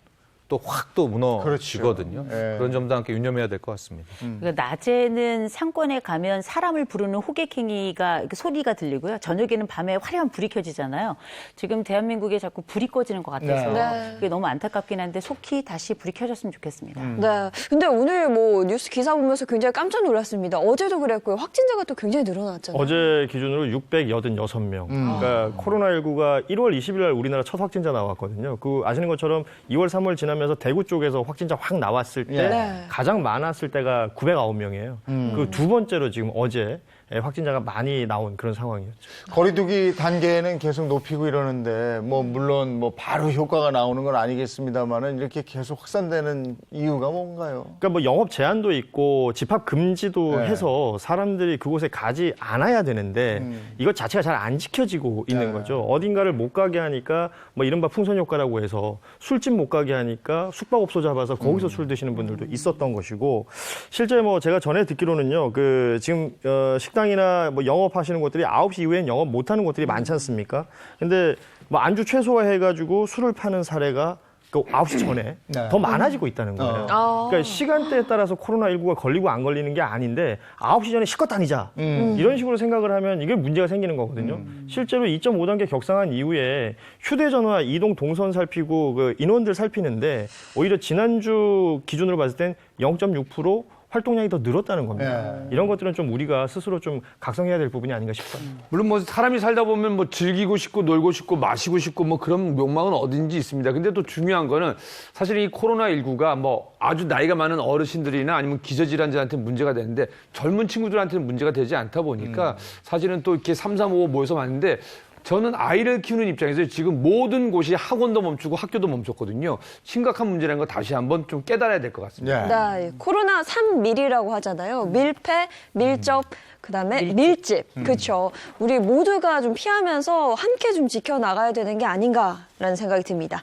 또 확 또 무너지거든요. 그렇죠. 예. 그런 점도 함께 유념해야 될 것 같습니다. 그러니까 낮에는 상권에 가면 사람을 부르는 호객행위가 소리가 들리고요. 저녁에는 밤에 화려한 불이 켜지잖아요. 지금 대한민국에 자꾸 불이 꺼지는 것 같아서 네. 그게 너무 안타깝긴 한데 속히 다시 불이 켜졌으면 좋겠습니다. 네. 근데 오늘 뭐 뉴스 기사 보면서 굉장히 깜짝 놀랐습니다. 어제도 그랬고요. 확진자가 또 굉장히 늘어났잖아요. 어제 기준으로 686명. 그러니까 코로나19가 1월 20일 날 우리나라 첫 확진자 나왔거든요. 그 아시는 것처럼 2월, 3월 지나면서 대구 쪽에서 확진자 확 나왔을 때 네. 가장 많았을 때가 909명이에요. 그 두 번째로 지금 어제 확진자가 많이 나온 그런 상황이었죠. 거리두기 단계는 계속 높이고 이러는데 뭐 물론 뭐 바로 효과가 나오는 건 아니겠습니다만은 이렇게 계속 확산되는 이유가 뭔가요? 그러니까 뭐 영업 제한도 있고 집합 금지도 네. 해서 사람들이 그곳에 가지 않아야 되는데 이것 자체가 잘 안 지켜지고 있는 거죠. 어딘가를 못 가게 하니까 뭐 이른바 풍선 효과라고 해서 술집 못 가게 하니까 숙박업소 잡아서 거기서 술 드시는 분들도 있었던 것이고 실제 뭐 제가 전에 듣기로는요. 그 지금 식당이나 뭐 영업하시는 곳들이 9시 이후엔 영업 못 하는 곳들이 많지 않습니까? 근데 뭐 안주 최소화해 가지고 술을 파는 사례가 그 9시 전에 네. 더 많아지고 있다는 거예요. 그러니까 시간대에 따라서 코로나19가 걸리고 안 걸리는 게 아닌데 9시 전에 실컷 다니자. 이런 식으로 생각을 하면 이게 문제가 생기는 거거든요. 실제로 2.5단계 격상한 이후에 휴대전화, 이동 동선 살피고 그 인원들 살피는데 오히려 지난주 기준으로 봤을 땐 0.6% 활동량이 더 늘었다는 겁니다. 네. 이런 것들은 좀 우리가 스스로 좀 각성해야 될 부분이 아닌가 싶어요. 물론 뭐 사람이 살다 보면 뭐 즐기고 싶고 놀고 싶고 마시고 싶고 뭐 그런 욕망은 어딘지 있습니다. 근데 또 중요한 거는 사실 이 코로나19가 뭐 아주 나이가 많은 어르신들이나 아니면 기저질환자한테 문제가 되는데 젊은 친구들한테는 문제가 되지 않다 보니까 사실은 또 이렇게 3, 4, 5 모여서 왔는데 저는 아이를 키우는 입장에서 지금 모든 곳이 학원도 멈추고 학교도 멈췄거든요. 심각한 문제라는 거 다시 한번 좀 깨달아야 될 것 같습니다. 네, 코로나 3밀이라고 하잖아요. 밀폐, 밀접, 그다음에 밀집. 그렇죠. 우리 모두가 좀 피하면서 함께 좀 지켜나가야 되는 게 아닌가라는 생각이 듭니다.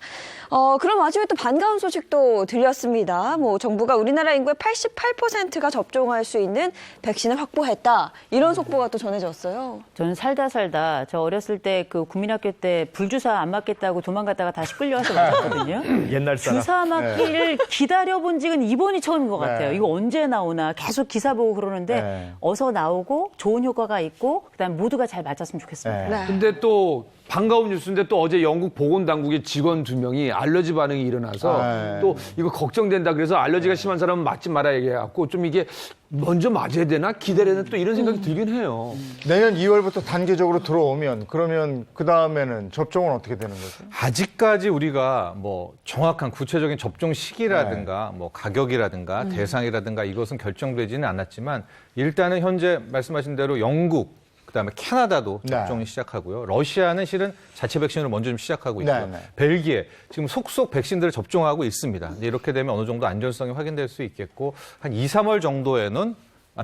그럼 마지막에 또 반가운 소식도 들렸습니다. 뭐 정부가 우리나라 인구의 88%가 접종할 수 있는 백신을 확보했다. 이런 속보가 또 전해졌어요. 저는 살다 저 어렸을 때 그 국민학교 때 불주사 안 맞겠다고 도망갔다가 다시 끌려와서 맞았거든요. 옛날 사람. 주사 맞기를 기다려본 지는 이번이 처음인 것 같아요. 네. 이거 언제 나오나 계속 기사 보고 그러는데 네. 어서 나오고 좋은 효과가 있고 그다음에 모두가 잘 맞았으면 좋겠습니다. 네. 근데 또 반가운 뉴스인데 또 어제 영국 보건당국의 직원 2명이 알러지 반응이 일어나서 네. 또 이거 걱정된다 그래서 알러지가 심한 사람은 맞지 말아야 얘기해갖고 좀 이게 먼저 맞아야 되나 기다려야 되나 또 이런 생각이 들긴 해요. 내년 2월부터 단계적으로 들어오면 그러면 그 다음에는 접종은 어떻게 되는 거죠? 아직까지 우리가 뭐 정확한 구체적인 접종 시기라든가 뭐 가격이라든가 대상이라든가 이것은 결정되지는 않았지만 일단은 현재 말씀하신 대로 영국 그다음에 캐나다도 네. 접종이 시작하고요. 러시아는 실은 자체 백신으로 먼저 좀 시작하고 있고요. 네, 네. 벨기에 지금 속속 백신들을 접종하고 있습니다. 이제 이렇게 되면 어느 정도 안전성이 확인될 수 있겠고 한 2, 3월 정도에는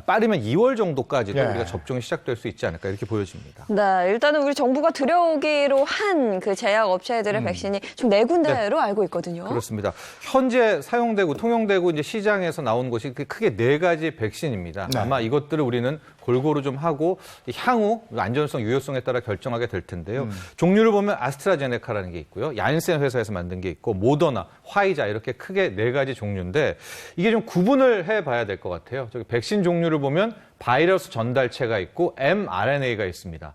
빠르면 2월 정도까지도 네. 우리가 접종이 시작될 수 있지 않을까 이렇게 보여집니다. 네, 일단은 우리 정부가 들여오기로 한 그 제약 업체들의 백신이 좀 4군데로 알고 있거든요. 그렇습니다. 현재 사용되고 통용되고 이제 시장에서 나온 것이 크게 4가지 백신입니다. 네. 아마 이것들을 우리는 골고루 좀 하고 향후 안전성, 유효성에 따라 결정하게 될 텐데요. 종류를 보면 아스트라제네카라는 게 있고요. 얀센 회사에서 만든 게 있고 모더나, 화이자 이렇게 크게 4가지 종류인데 이게 좀 구분을 해봐야 될 것 같아요. 저기 백신 종류를 보면 바이러스 전달체가 있고 mRNA가 있습니다.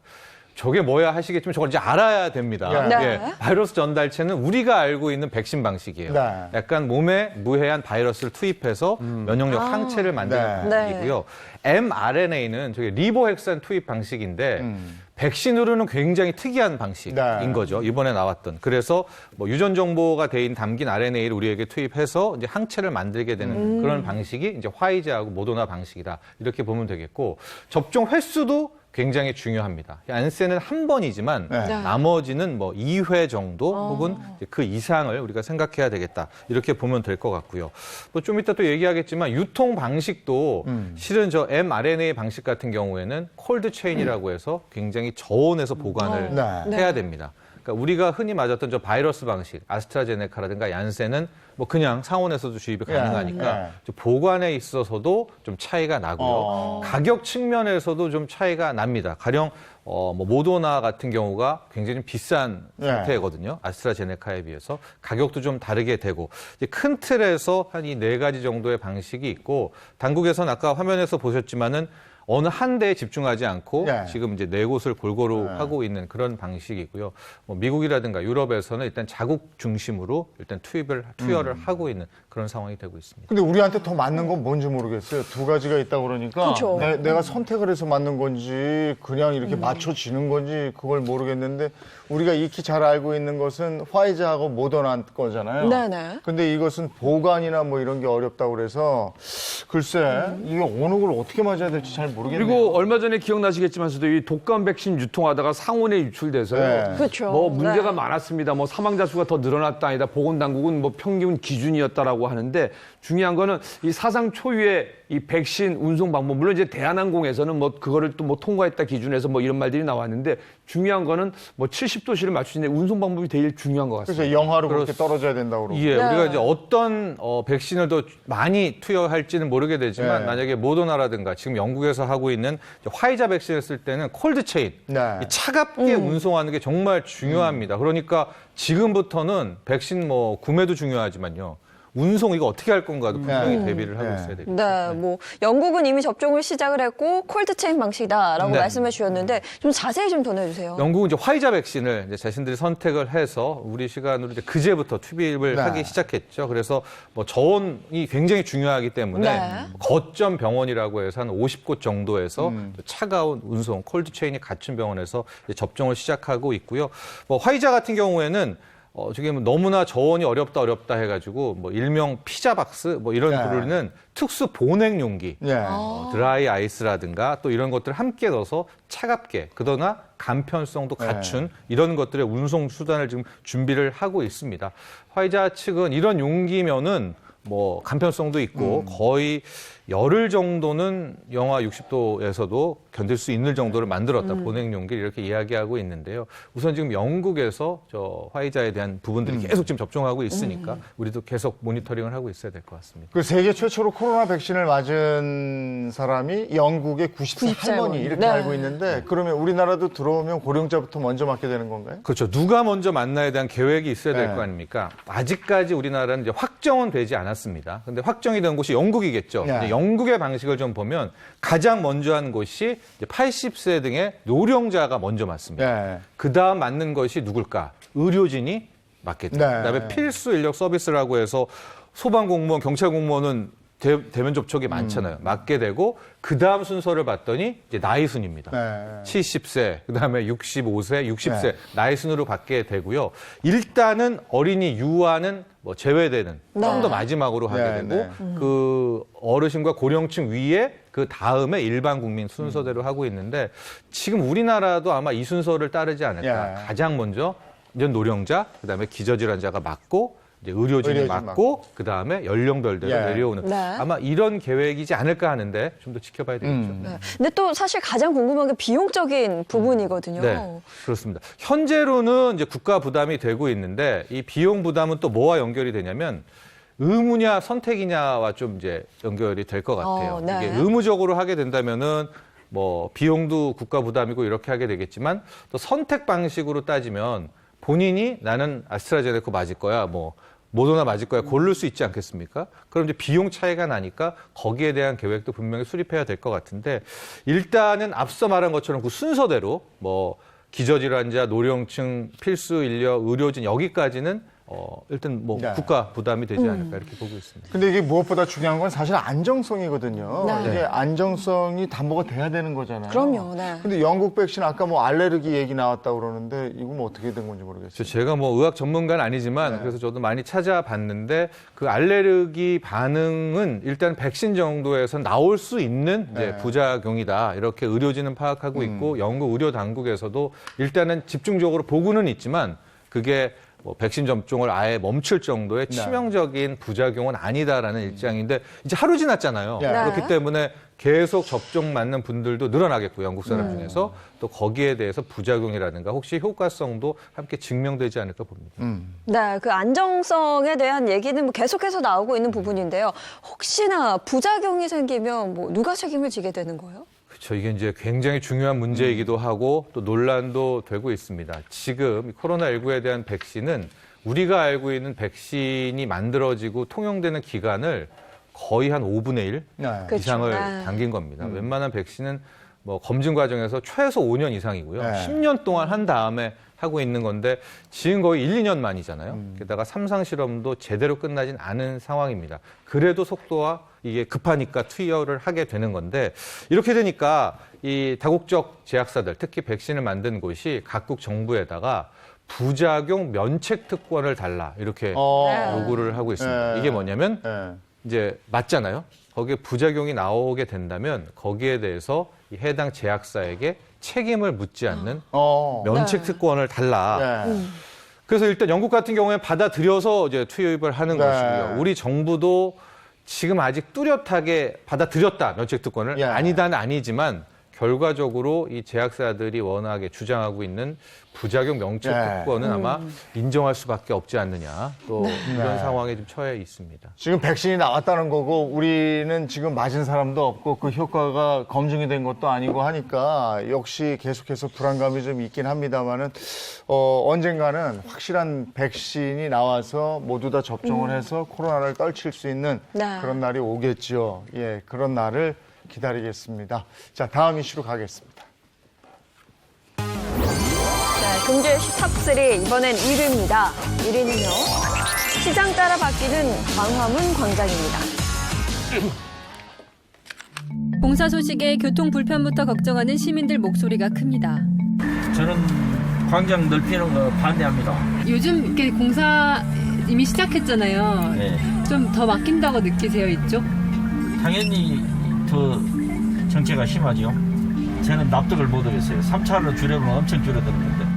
저게 뭐야 하시겠지만 저걸 이제 알아야 됩니다. 네. 예, 바이러스 전달체는 우리가 알고 있는 백신 방식이에요. 네. 약간 몸에 무해한 바이러스를 투입해서 면역력 항체를 만드는 네. 방식이고요. mRNA는 저게 리보핵산 투입 방식인데 백신으로는 굉장히 특이한 방식인 네. 거죠. 이번에 나왔던. 그래서 뭐 유전 정보가 담긴 RNA를 우리에게 투입해서 이제 항체를 만들게 되는 그런 방식이 이제 화이자하고 모더나 방식이다. 이렇게 보면 되겠고 접종 횟수도 굉장히 중요합니다. 얀센은 한 번이지만 네. 나머지는 뭐 2회 정도 혹은 그 이상을 우리가 생각해야 되겠다. 이렇게 보면 될 것 같고요. 뭐 좀 이따 또 얘기하겠지만 유통 방식도 실은 저 mRNA 방식 같은 경우에는 콜드 체인이라고 해서 굉장히 저온에서 보관을 네. 해야 됩니다. 그러니까 우리가 흔히 맞았던 저 바이러스 방식, 아스트라제네카라든가 얀센은 뭐 그냥 상온에서도 주입이 가능하니까 좀 보관에 있어서도 좀 차이가 나고요. 가격 측면에서도 좀 차이가 납니다. 가령 뭐 모더나 같은 경우가 굉장히 좀 비싼 네. 상태거든요. 아스트라제네카에 비해서 가격도 좀 다르게 되고 이제 큰 틀에서 한 이 4가지 정도의 방식이 있고 당국에서는 아까 화면에서 보셨지만은 어느 한 대에 집중하지 않고 네. 지금 이제 4곳을 골고루 하고 있는 그런 방식이고요. 뭐 미국이라든가 유럽에서는 일단 자국 중심으로 일단 투여를 하고 있는 그런 상황이 되고 있습니다. 근데 우리한테 더 맞는 건 뭔지 모르겠어요. 2가지가 있다 그러니까 그쵸. 내가 선택을 해서 맞는 건지 그냥 이렇게 맞춰지는 건지 그걸 모르겠는데 우리가 익히 잘 알고 있는 것은 화이자하고 모더나 거잖아요. 네네. 근데 이것은 보관이나 뭐 이런 게 어렵다고 그래서 글쎄 이게 어느 걸 어떻게 맞아야 될지 잘 모르겠네요. 그리고 얼마 전에 기억나시겠지만서도 이 독감 백신 유통하다가 상온에 유출돼서요. 네. 그렇죠. 뭐 문제가 네. 많았습니다. 뭐 사망자 수가 더 늘어났다 아니다. 보건당국은 뭐 평균 기준이었다라고 하는데 중요한 거는 이 사상 초유의 이 백신 운송 방법 물론 이제 대한항공에서는 뭐 그거를 또 뭐 통과했다 기준에서 뭐 이런 말들이 나왔는데 중요한 거는 뭐 70도씨를 맞추는데 운송 방법이 제일 중요한 것 같습니다. 그래서 영하로 그렇게 떨어져야 된다고 그러고. 예, 우리가 이제 어떤 백신을 더 많이 투여할지는 모르게 되지만 네. 만약에 모더나라든가 지금 영국에서 하고 있는 화이자 백신을 쓸 때는 콜드 체인, 네. 차갑게 운송하는 게 정말 중요합니다. 그러니까 지금부터는 백신 뭐 구매도 중요하지만요. 운송 이거 어떻게 할 건가도 분명히 대비를 하고 있어야 되겠죠. 네, 뭐 영국은 이미 접종을 시작을 했고 콜드체인 방식이다라고 네. 말씀해 주셨는데 좀 자세히 좀 전해주세요. 영국은 이제 화이자 백신을 이제 자신들이 선택을 해서 우리 시간으로 이제 그제부터 투입을 네. 하기 시작했죠. 그래서 뭐 저온이 굉장히 중요하기 때문에 네. 거점 병원이라고 해서 한 50곳 정도에서 차가운 운송, 콜드 체인이 갖춘 병원에서 이제 접종을 시작하고 있고요. 뭐 화이자 같은 경우에는 저게 뭐 너무나 저온이 어렵다 해가지고 뭐 일명 피자 박스 뭐 이런 네. 부르는 특수 보냉 용기, 네. 드라이 아이스라든가 또 이런 것들을 함께 넣어서 차갑게 그러나 간편성도 갖춘 이런 것들의 운송 수단을 지금 준비를 하고 있습니다. 화이자 측은 이런 용기면은 뭐 간편성도 있고 거의 열흘 정도는 영하 60도에서도 견딜 수 있는 정도를 만들었다. 보냉 용기를 이렇게 이야기하고 있는데요. 우선 지금 영국에서 저 화이자에 대한 부분들이 계속 지금 접종하고 있으니까 우리도 계속 모니터링을 하고 있어야 될 것 같습니다. 그 세계 최초로 코로나 백신을 맞은 사람이 영국의 90세 할머니 이렇게 네. 알고 있는데 그러면 우리나라도 들어오면 고령자부터 먼저 맞게 되는 건가요? 그렇죠. 누가 먼저 만나에 대한 계획이 있어야 될 네. 거 아닙니까? 아직까지 우리나라는 이제 확정은 되지 않았습니다. 근데 확정이 된 곳이 영국이겠죠. 네. 이제 영국의 방식을 좀 보면 가장 먼저 한 곳이 이제 80세 등의 노령자가 먼저 맞습니다. 네. 그 다음 맞는 것이 누굴까? 의료진이 맞겠죠. 네. 그다음에 필수 인력 서비스라고 해서 소방공무원, 경찰공무원은 대면 접촉이 많잖아요. 맞게 되고 그 다음 순서를 봤더니 이제 나이 순입니다. 네. 70세, 그다음에 65세, 60세 네. 나이 순으로 받게 되고요. 일단은 어린이 유아는 뭐 제외되는 좀 더 마지막으로 하게 네, 되고 네. 그 어르신과 고령층 위에 그 다음에 일반 국민 순서대로 하고 있는데 지금 우리나라도 아마 이 순서를 따르지 않을까. 예. 가장 먼저 이제 노령자, 그다음에 기저질환자가 맞고 이제 의료진이 맞고 그다음에 연령별대로 예. 내려오는 네. 아마 이런 계획이지 않을까 하는데 좀 더 지켜봐야 되겠죠. 네. 근데 또 사실 가장 궁금한 게 비용적인 부분이거든요. 네, 그렇습니다. 현재로는 이제 국가 부담이 되고 있는데 이 비용 부담은 또 뭐와 연결이 되냐면 의무냐 선택이냐와 좀 이제 연결이 될 것 같아요. 네. 이게 의무적으로 하게 된다면은 뭐 비용도 국가 부담이고 이렇게 하게 되겠지만 또 선택 방식으로 따지면 본인이 나는 아스트라제네카 맞을 거야, 뭐 모더나 맞을 거야 고를 수 있지 않겠습니까? 그럼 이제 비용 차이가 나니까 거기에 대한 계획도 분명히 수립해야 될 것 같은데 일단은 앞서 말한 것처럼 그 순서대로 뭐 기저질환자, 노령층, 필수 인력, 의료진 여기까지는 일단 뭐 네. 국가 부담이 되지 않을까 이렇게 보고 있습니다. 근데 이게 무엇보다 중요한 건 사실 안정성이거든요. 네. 이게 안정성이 담보가 돼야 되는 거잖아요. 그럼요. 네. 근데 영국 백신 아까 뭐 알레르기 얘기 나왔다고 그러는데 이건 뭐 어떻게 된 건지 모르겠어요. 제가 뭐 의학 전문가는 아니지만 그래서 저도 많이 찾아봤는데 그 알레르기 반응은 일단 백신 정도에서 나올 수 있는 이제 부작용이다. 이렇게 의료진은 파악하고 있고 영국 의료 당국에서도 일단은 집중적으로 보고는 있지만 그게 뭐 백신 접종을 아예 멈출 정도의 치명적인 부작용은 아니다라는 입장인데 이제 하루 지났잖아요. 네. 그렇기 때문에 계속 접종 맞는 분들도 늘어나겠고 영국 사람 중에서 또 거기에 대해서 부작용이라든가 혹시 효과성도 함께 증명되지 않을까 봅니다. 네, 그 안정성에 대한 얘기는 뭐 계속해서 나오고 있는 부분인데요. 혹시나 부작용이 생기면 뭐 누가 책임을 지게 되는 거예요? 그렇죠. 이게 이제 굉장히 중요한 문제이기도 하고 또 논란도 되고 있습니다. 지금 코로나19에 대한 백신은 우리가 알고 있는 백신이 만들어지고 통용되는 기간을 거의 한 5분의 1 이상을 당긴 겁니다. 웬만한 백신은 뭐 검증 과정에서 최소 5년 이상이고요. 10년 동안 한 다음에 하고 있는 건데 지금 거의 1, 2년 만이잖아요. 게다가 3상 실험도 제대로 끝나진 않은 상황입니다. 그래도 속도와 이게 급하니까 투여를 하게 되는 건데 이렇게 되니까 이 다국적 제약사들, 특히 백신을 만든 곳이 각국 정부에다가 부작용 면책 특권을 달라 이렇게 요구를 하고 있습니다. 이게 뭐냐면 이제 맞잖아요. 거기에 부작용이 나오게 된다면 거기에 대해서 이 해당 제약사에게 책임을 묻지 않는 면책 특권을 달라. 그래서 일단 영국 같은 경우에 받아들여서 이제 투입을 하는 것이고요. 우리 정부도 지금 아직 뚜렷하게 받아들였다 면책 특권을 아니다는 아니지만 결과적으로 이 제약사들이 워낙에 주장하고 있는 부작용 명책 특권은 아마 인정할 수밖에 없지 않느냐. 또 이런 상황에 좀 처해 있습니다. 지금 백신이 나왔다는 거고 우리는 지금 맞은 사람도 없고 그 효과가 검증이 된 것도 아니고 하니까 역시 계속해서 불안감이 좀 있긴 합니다만은 언젠가는 확실한 백신이 나와서 모두 다 접종을 해서 코로나를 떨칠 수 있는 그런 날이 오겠지요. 예, 그런 날을 기다리겠습니다. 자, 다음 이슈로 가겠습니다. 금주의 탑3 이번엔 1위입니다. 1위는요. 시장 따라 바뀌는 광화문 광장입니다. 공사 소식에 교통 불편부터 걱정하는 시민들 목소리가 큽니다. 저는 광장 넓히는 거 반대합니다. 요즘 이렇게 공사 이미 시작했잖아요. 네. 좀 더 막힌다고 느끼세요, 이쪽? 당연히 더 정체가 심하죠. 저는 납득을 못 하겠어요. 3차로 줄여보면 엄청 줄어드는데.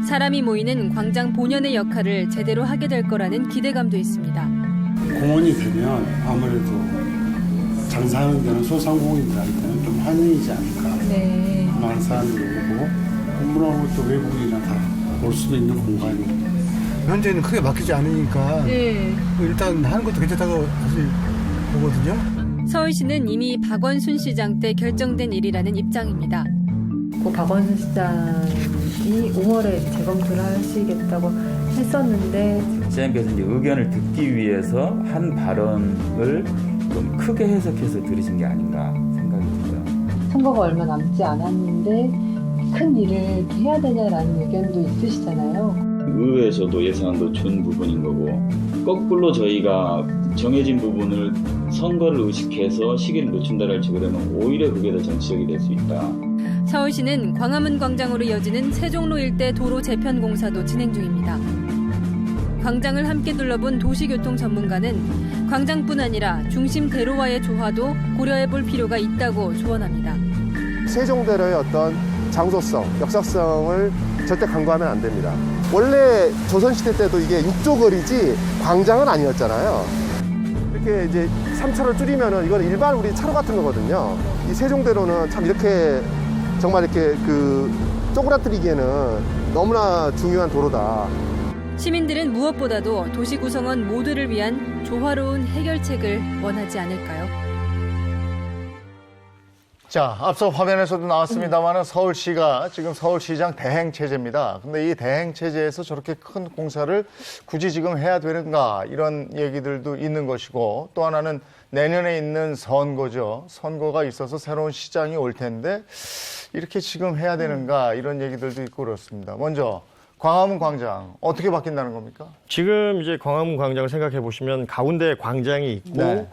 사람이 모이는 광장 본연의 역할을 제대로 하게 될 거라는 기대감도 있습니다. 공원이 되면 아무래도 장사하는 데는 소상공인들한테는 좀 환영이지 않을까. 네. 많은 사람들이 오고 공부하고 또 외국인이나 다 올 수도 있는 공간이고. 현재는 크게 막히지 않으니까 일단 하는 것도 괜찮다고 사실 보거든요. 서울시는 이미 박원순 시장 때 결정된 일이라는 입장입니다. 박원순 시장이 5월에 재검토를 하시겠다고 했었는데 시장님께서 이제 의견을 듣기 위해서 한 발언을 좀 크게 해석해서 들으신 게 아닌가 생각이 들어요. 선거가 얼마 남지 않았는데 큰 일을 해야 되냐라는 의견도 있으시잖아요. 의회에서도 예산도 준 부분인 거고 거꾸로 저희가 정해진 부분을 선거를 의식해서 시기를 늦춘다를 치게 되면 오히려 그게 더 정치적이 될 수 있다. 서울시는 광화문 광장으로 이어지는 세종로 일대 도로 재편 공사도 진행 중입니다. 광장을 함께 둘러본 도시교통 전문가는 광장뿐 아니라 중심 대로와의 조화도 고려해 볼 필요가 있다고 조언합니다. 세종대로의 어떤 장소성, 역사성을 절대 간과하면 안 됩니다. 원래 조선시대 때도 이게 육조거리지 광장은 아니었잖아요. 이렇게 이제 3차로 줄이면은 이건 일반 우리 차로 같은 거거든요. 이 세종대로는 참 이렇게 정말 이렇게 쪼그라뜨리기에는 너무나 중요한 도로다. 시민들은 무엇보다도 도시 구성원 모두를 위한 조화로운 해결책을 원하지 않을까요? 자, 앞서 화면에서도 나왔습니다만 서울시가 지금 서울시장 대행체제입니다. 근데 이 대행체제에서 저렇게 큰 공사를 굳이 지금 해야 되는가 이런 얘기들도 있는 것이고 또 하나는 내년에 있는 선거죠. 선거가 있어서 새로운 시장이 올 텐데 이렇게 지금 해야 되는가 이런 얘기들도 있고 그렇습니다. 먼저 광화문 광장 어떻게 바뀐다는 겁니까? 지금 이제 광화문 광장을 생각해 보시면 가운데 광장이 있고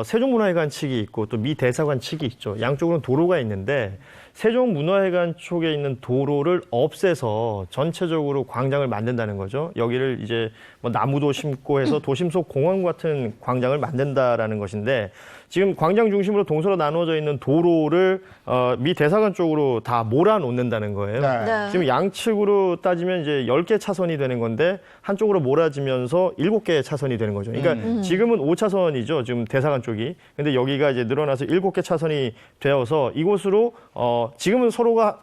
세종문화회관 측이 있고 또 미 대사관 측이 있죠. 양쪽으로는 도로가 있는데 세종문화회관 쪽에 있는 도로를 없애서 전체적으로 광장을 만든다는 거죠. 여기를 이제 뭐 나무도 심고 해서 도심 속 공원 같은 광장을 만든다라는 것인데 지금 광장 중심으로 동서로 나누어져 있는 도로를 미 대사관 쪽으로 다 몰아놓는다는 거예요. 지금 양측으로 따지면 이제 10개 차선이 되는 건데 한쪽으로 몰아지면서 7개 차선이 되는 거죠. 그러니까 지금은 5차선이죠. 지금 대사관 쪽이. 근데 여기가 이제 늘어나서 7개 차선이 되어서 이곳으로 지금은 서로가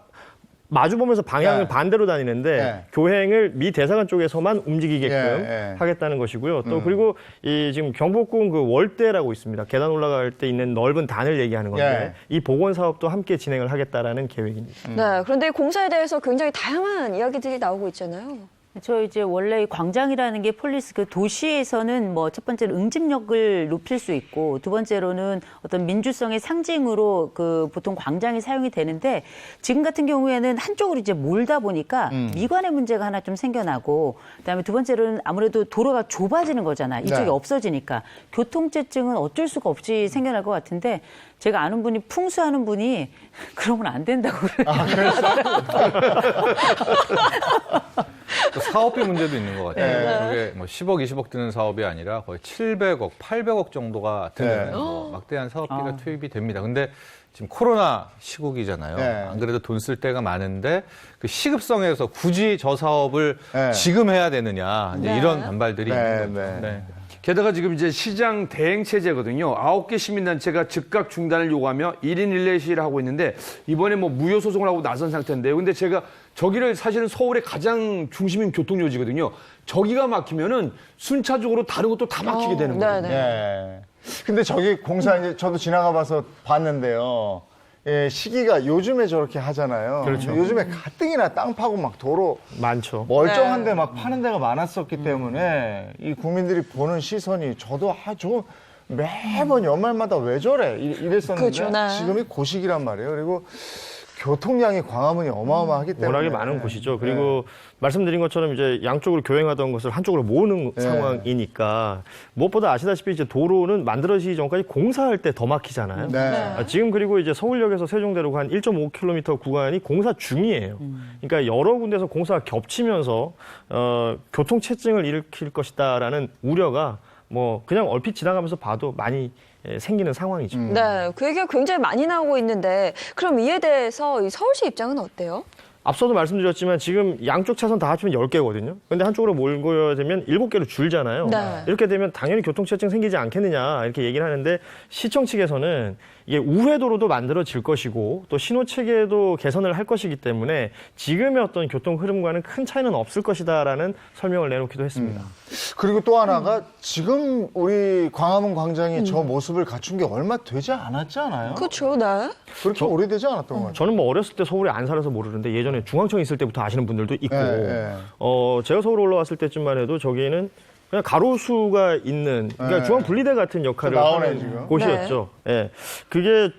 마주보면서 방향을 네. 반대로 다니는데 네. 교행을 미 대사관 쪽에서만 움직이게끔 예. 하겠다는 것이고요. 또 그리고 이 지금 경복궁 그 월대라고 있습니다. 계단 올라갈 때 있는 넓은 단을 얘기하는 건데 이 복원 사업도 함께 진행을 하겠다라는 계획입니다. 네, 그런데 공사에 대해서 굉장히 다양한 이야기들이 나오고 있잖아요. 저 이제 원래 이 광장이라는 게 폴리스 그 도시에서는 뭐 첫 번째로 응집력을 높일 수 있고 두 번째로는 어떤 민주성의 상징으로 그 보통 광장이 사용이 되는데 지금 같은 경우에는 한쪽으로 이제 몰다 보니까 미관의 문제가 하나 좀 생겨나고 그다음에 두 번째로는 아무래도 도로가 좁아지는 거잖아. 이쪽이 네. 없어지니까 교통체증은 어쩔 수가 없이 생겨날 것 같은데 제가 아는 분이 풍수하는 분이 그러면 안 된다고 그래요. 또 사업비 문제도 있는 것 같아요. 그게 뭐 10억, 20억 드는 사업이 아니라 거의 700억, 800억 정도가 드는 뭐 막대한 사업비가 투입이 됩니다. 근데 지금 코로나 시국이잖아요. 안 그래도 돈 쓸 때가 많은데 그 시급성에서 굳이 저 사업을 지금 해야 되느냐 이제 이런 반발들이 있는 거죠. 네. 게다가 지금 이제 시장 대행 체제거든요. 9개 시민단체가 즉각 중단을 요구하며 1인 1례 시위를 하고 있는데 이번에 뭐 무효 소송을 하고 나선 상태인데요. 근데 제가 저기를 사실은 서울의 가장 중심인 교통요지거든요. 저기가 막히면은 순차적으로 다른 것도 다 막히게 되는 거예요. 네. 근데 저기 공사 이제 저도 지나가 봐서 봤는데요. 예, 시기가 요즘에 저렇게 하잖아요. 그렇죠. 요즘에 가뜩이나 땅 파고 막 도로 많죠. 멀쩡한데 막 파는 데가 많았었기 때문에 이 국민들이 보는 시선이 저도 저 매번 연말마다 왜 저래 이랬었는데 그렇죠, 네. 지금이 고시기란 말이에요. 그리고 교통량이 광화문이 어마어마하기 때문에 워낙에 많은 곳이죠. 그리고 말씀드린 것처럼 이제 양쪽으로 교행하던 것을 한쪽으로 모으는 상황이니까 무엇보다 아시다시피 이제 도로는 만들어지기 전까지 공사할 때 더 막히잖아요. 지금 그리고 이제 서울역에서 세종대로가 한 1.5km 구간이 공사 중이에요. 그러니까 여러 군데서 공사가 겹치면서 교통체증을 일으킬 것이다라는 우려가 뭐 그냥 얼핏 지나가면서 봐도 많이 생기는 상황이죠. 네, 그 얘기가 굉장히 많이 나오고 있는데 그럼 이에 대해서 이 서울시 입장은 어때요? 앞서도 말씀드렸지만 지금 양쪽 차선 다 합치면 10개거든요. 근데 한쪽으로 몰고야 되면 7개로 줄잖아요. 네. 이렇게 되면 당연히 교통체증 생기지 않겠느냐 이렇게 얘기를 하는데 시청 측에서는 이게 우회도로도 만들어질 것이고 또 신호체계도 개선을 할 것이기 때문에 지금의 어떤 교통 흐름과는 큰 차이는 없을 것이다라는 설명을 내놓기도 했습니다. 그리고 또 하나가 지금 우리 광화문 광장이 저 모습을 갖춘 게 얼마 되지 않았지 않아요? 그렇죠, 네. 그렇게 오래되지 않았던 것 같아요. 저는 뭐 어렸을 때 서울에 안 살아서 모르는데 예전에 중앙청 있을 때부터 아시는 분들도 있고 제가 서울 올라왔을 때쯤만 해도 저기는 그냥 가로수가 있는 그러니까 중앙 분리대 같은 역할을 하는 지금. 곳이었죠. 예. 그게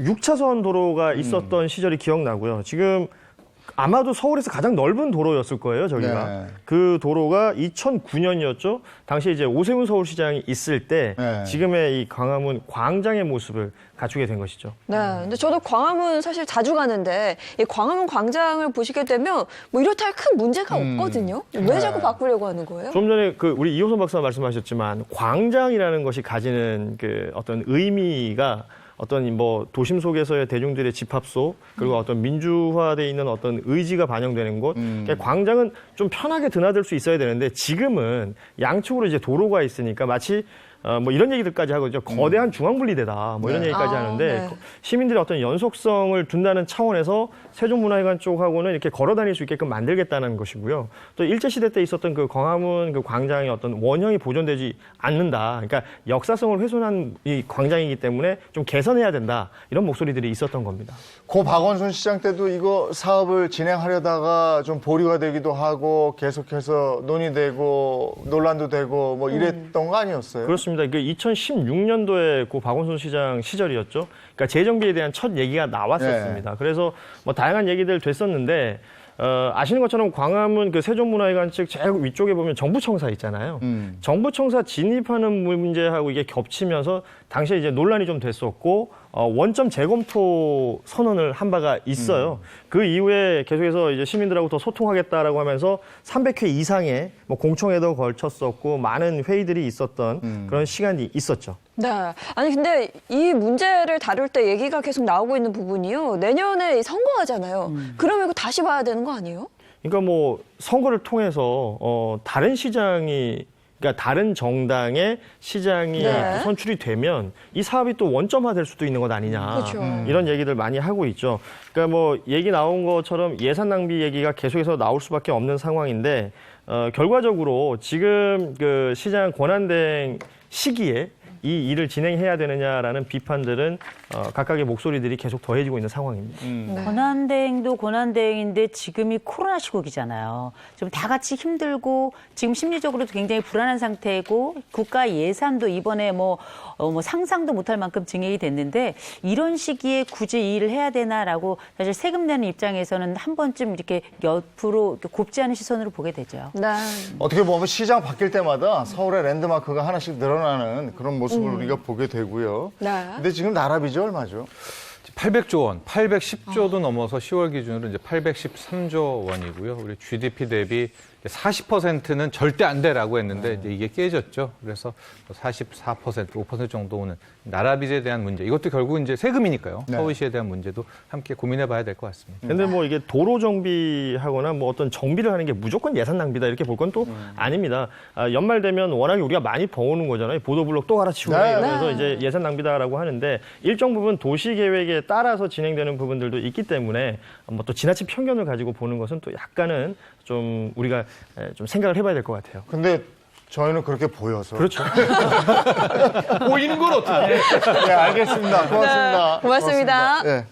6차선 도로가 있었던 시절이 기억나고요. 지금 아마도 서울에서 가장 넓은 도로였을 거예요, 저기가. 그 도로가 2009년이었죠. 당시에 이제 오세훈 서울시장이 있을 때 지금의 이 광화문 광장의 모습을 갖추게 된 것이죠. 네, 근데 저도 광화문 사실 자주 가는데 이 광화문 광장을 보시게 되면 뭐 이렇다 할 큰 문제가 없거든요. 왜 자꾸 바꾸려고 하는 거예요? 좀 전에 그 우리 이호선 박사가 말씀하셨지만 광장이라는 것이 가지는 그 어떤 의미가 어떤 뭐 도심 속에서의 대중들의 집합소 그리고 어떤 민주화돼 있는 어떤 의지가 반영되는 곳. 그러니까 광장은 좀 편하게 드나들 수 있어야 되는데 지금은 양쪽으로 이제 도로가 있으니까 마치 뭐 이런 얘기들까지 하고 있죠. 거대한 중앙분리대다. 뭐 이런 얘기까지 하는데 시민들의 어떤 연속성을 둔다는 차원에서 세종문화회관 쪽하고는 이렇게 걸어 다닐 수 있게끔 만들겠다는 것이고요. 또 일제시대 때 있었던 그 광화문 그 광장의 어떤 원형이 보존되지 않는다. 그러니까 역사성을 훼손한 이 광장이기 때문에 좀 개선해야 된다. 이런 목소리들이 있었던 겁니다. 고 박원순 시장 때도 이거 사업을 진행하려다가 좀 보류가 되기도 하고 계속해서 논의되고 논란도 되고 뭐 이랬던 거 아니었어요? 그렇습니다. 그 2016년도에 고 박원순 시장 시절이었죠. 그러니까 재정비에 대한 첫 얘기가 나왔었습니다. 그래서 뭐 다양한 얘기들 됐었는데 아시는 것처럼 광화문 그 세종문화회관 측 제일 위쪽에 보면 정부청사 있잖아요. 정부청사 진입하는 문제하고 이게 겹치면서 당시에 이제 논란이 좀 됐었고 원점 재검토 선언을 한 바가 있어요. 그 이후에 계속해서 이제 시민들하고 더 소통하겠다라고 하면서 300회 이상의 뭐 공청회도 걸쳤었고 많은 회의들이 있었던 그런 시간이 있었죠. 네. 아니 근데 이 문제를 다룰 때 얘기가 계속 나오고 있는 부분이요. 내년에 선거하잖아요. 그러면 이거 다시 봐야 되는 거 아니에요? 그러니까 뭐 선거를 통해서 다른 시장이 그러니까 다른 정당의 시장이 네. 선출이 되면 이 사업이 또 원점화될 수도 있는 것 아니냐. 그렇죠. 이런 얘기들 많이 하고 있죠. 그러니까 뭐 얘기 나온 것처럼 예산 낭비 얘기가 계속해서 나올 수밖에 없는 상황인데 결과적으로 지금 그 시장 권한대행 시기에 이 일을 진행해야 되느냐라는 비판들은 각각의 목소리들이 계속 더해지고 있는 상황입니다. 네. 권한대행도 권한대행인데 지금이 코로나 시국이잖아요. 좀 다 같이 힘들고 지금 심리적으로도 굉장히 불안한 상태고 국가 예산도 이번에 뭐 상상도 못할 만큼 증액이 됐는데 이런 시기에 굳이 이 일을 해야 되나라고 사실 세금 내는 입장에서는 한 번쯤 이렇게 옆으로 곱지 않은 시선으로 보게 되죠. 네. 어떻게 보면 시장 바뀔 때마다 서울의 랜드마크가 하나씩 늘어나는 그런 모습을 우리가 보게 되고요. 네. 근데 지금 나라빚이 얼마죠? 800조 원, 810조도 넘어서 10월 기준으로 이제 813조 원이고요. 우리 GDP 대비 40%는 절대 안 돼라고 했는데 이제 이게 깨졌죠. 그래서 44%, 5% 정도 오는 나라빚에 대한 문제. 이것도 결국 이제 세금이니까요. 네. 서울시에 대한 문제도 함께 고민해봐야 될 것 같습니다. 근데 뭐 이게 도로 정비하거나 뭐 어떤 정비를 하는 게 무조건 예산 낭비다 이렇게 볼 건 또 아닙니다. 연말 되면 워낙에 우리가 많이 버오는 거잖아요. 보도블록 또 갈아치우고 네. 그래서 이제 예산 낭비다라고 하는데 일정 부분 도시 계획에 따라서 진행되는 부분들도 있기 때문에 뭐 또 지나친 편견을 가지고 보는 것은 또 약간은 좀 우리가 좀 생각을 해봐야 될 것 같아요. 근데 저희는 그렇게 보여서. 그렇죠. 보이는 건 어떻게? 네, 알겠습니다. 고맙습니다. 네, 고맙습니다. 네.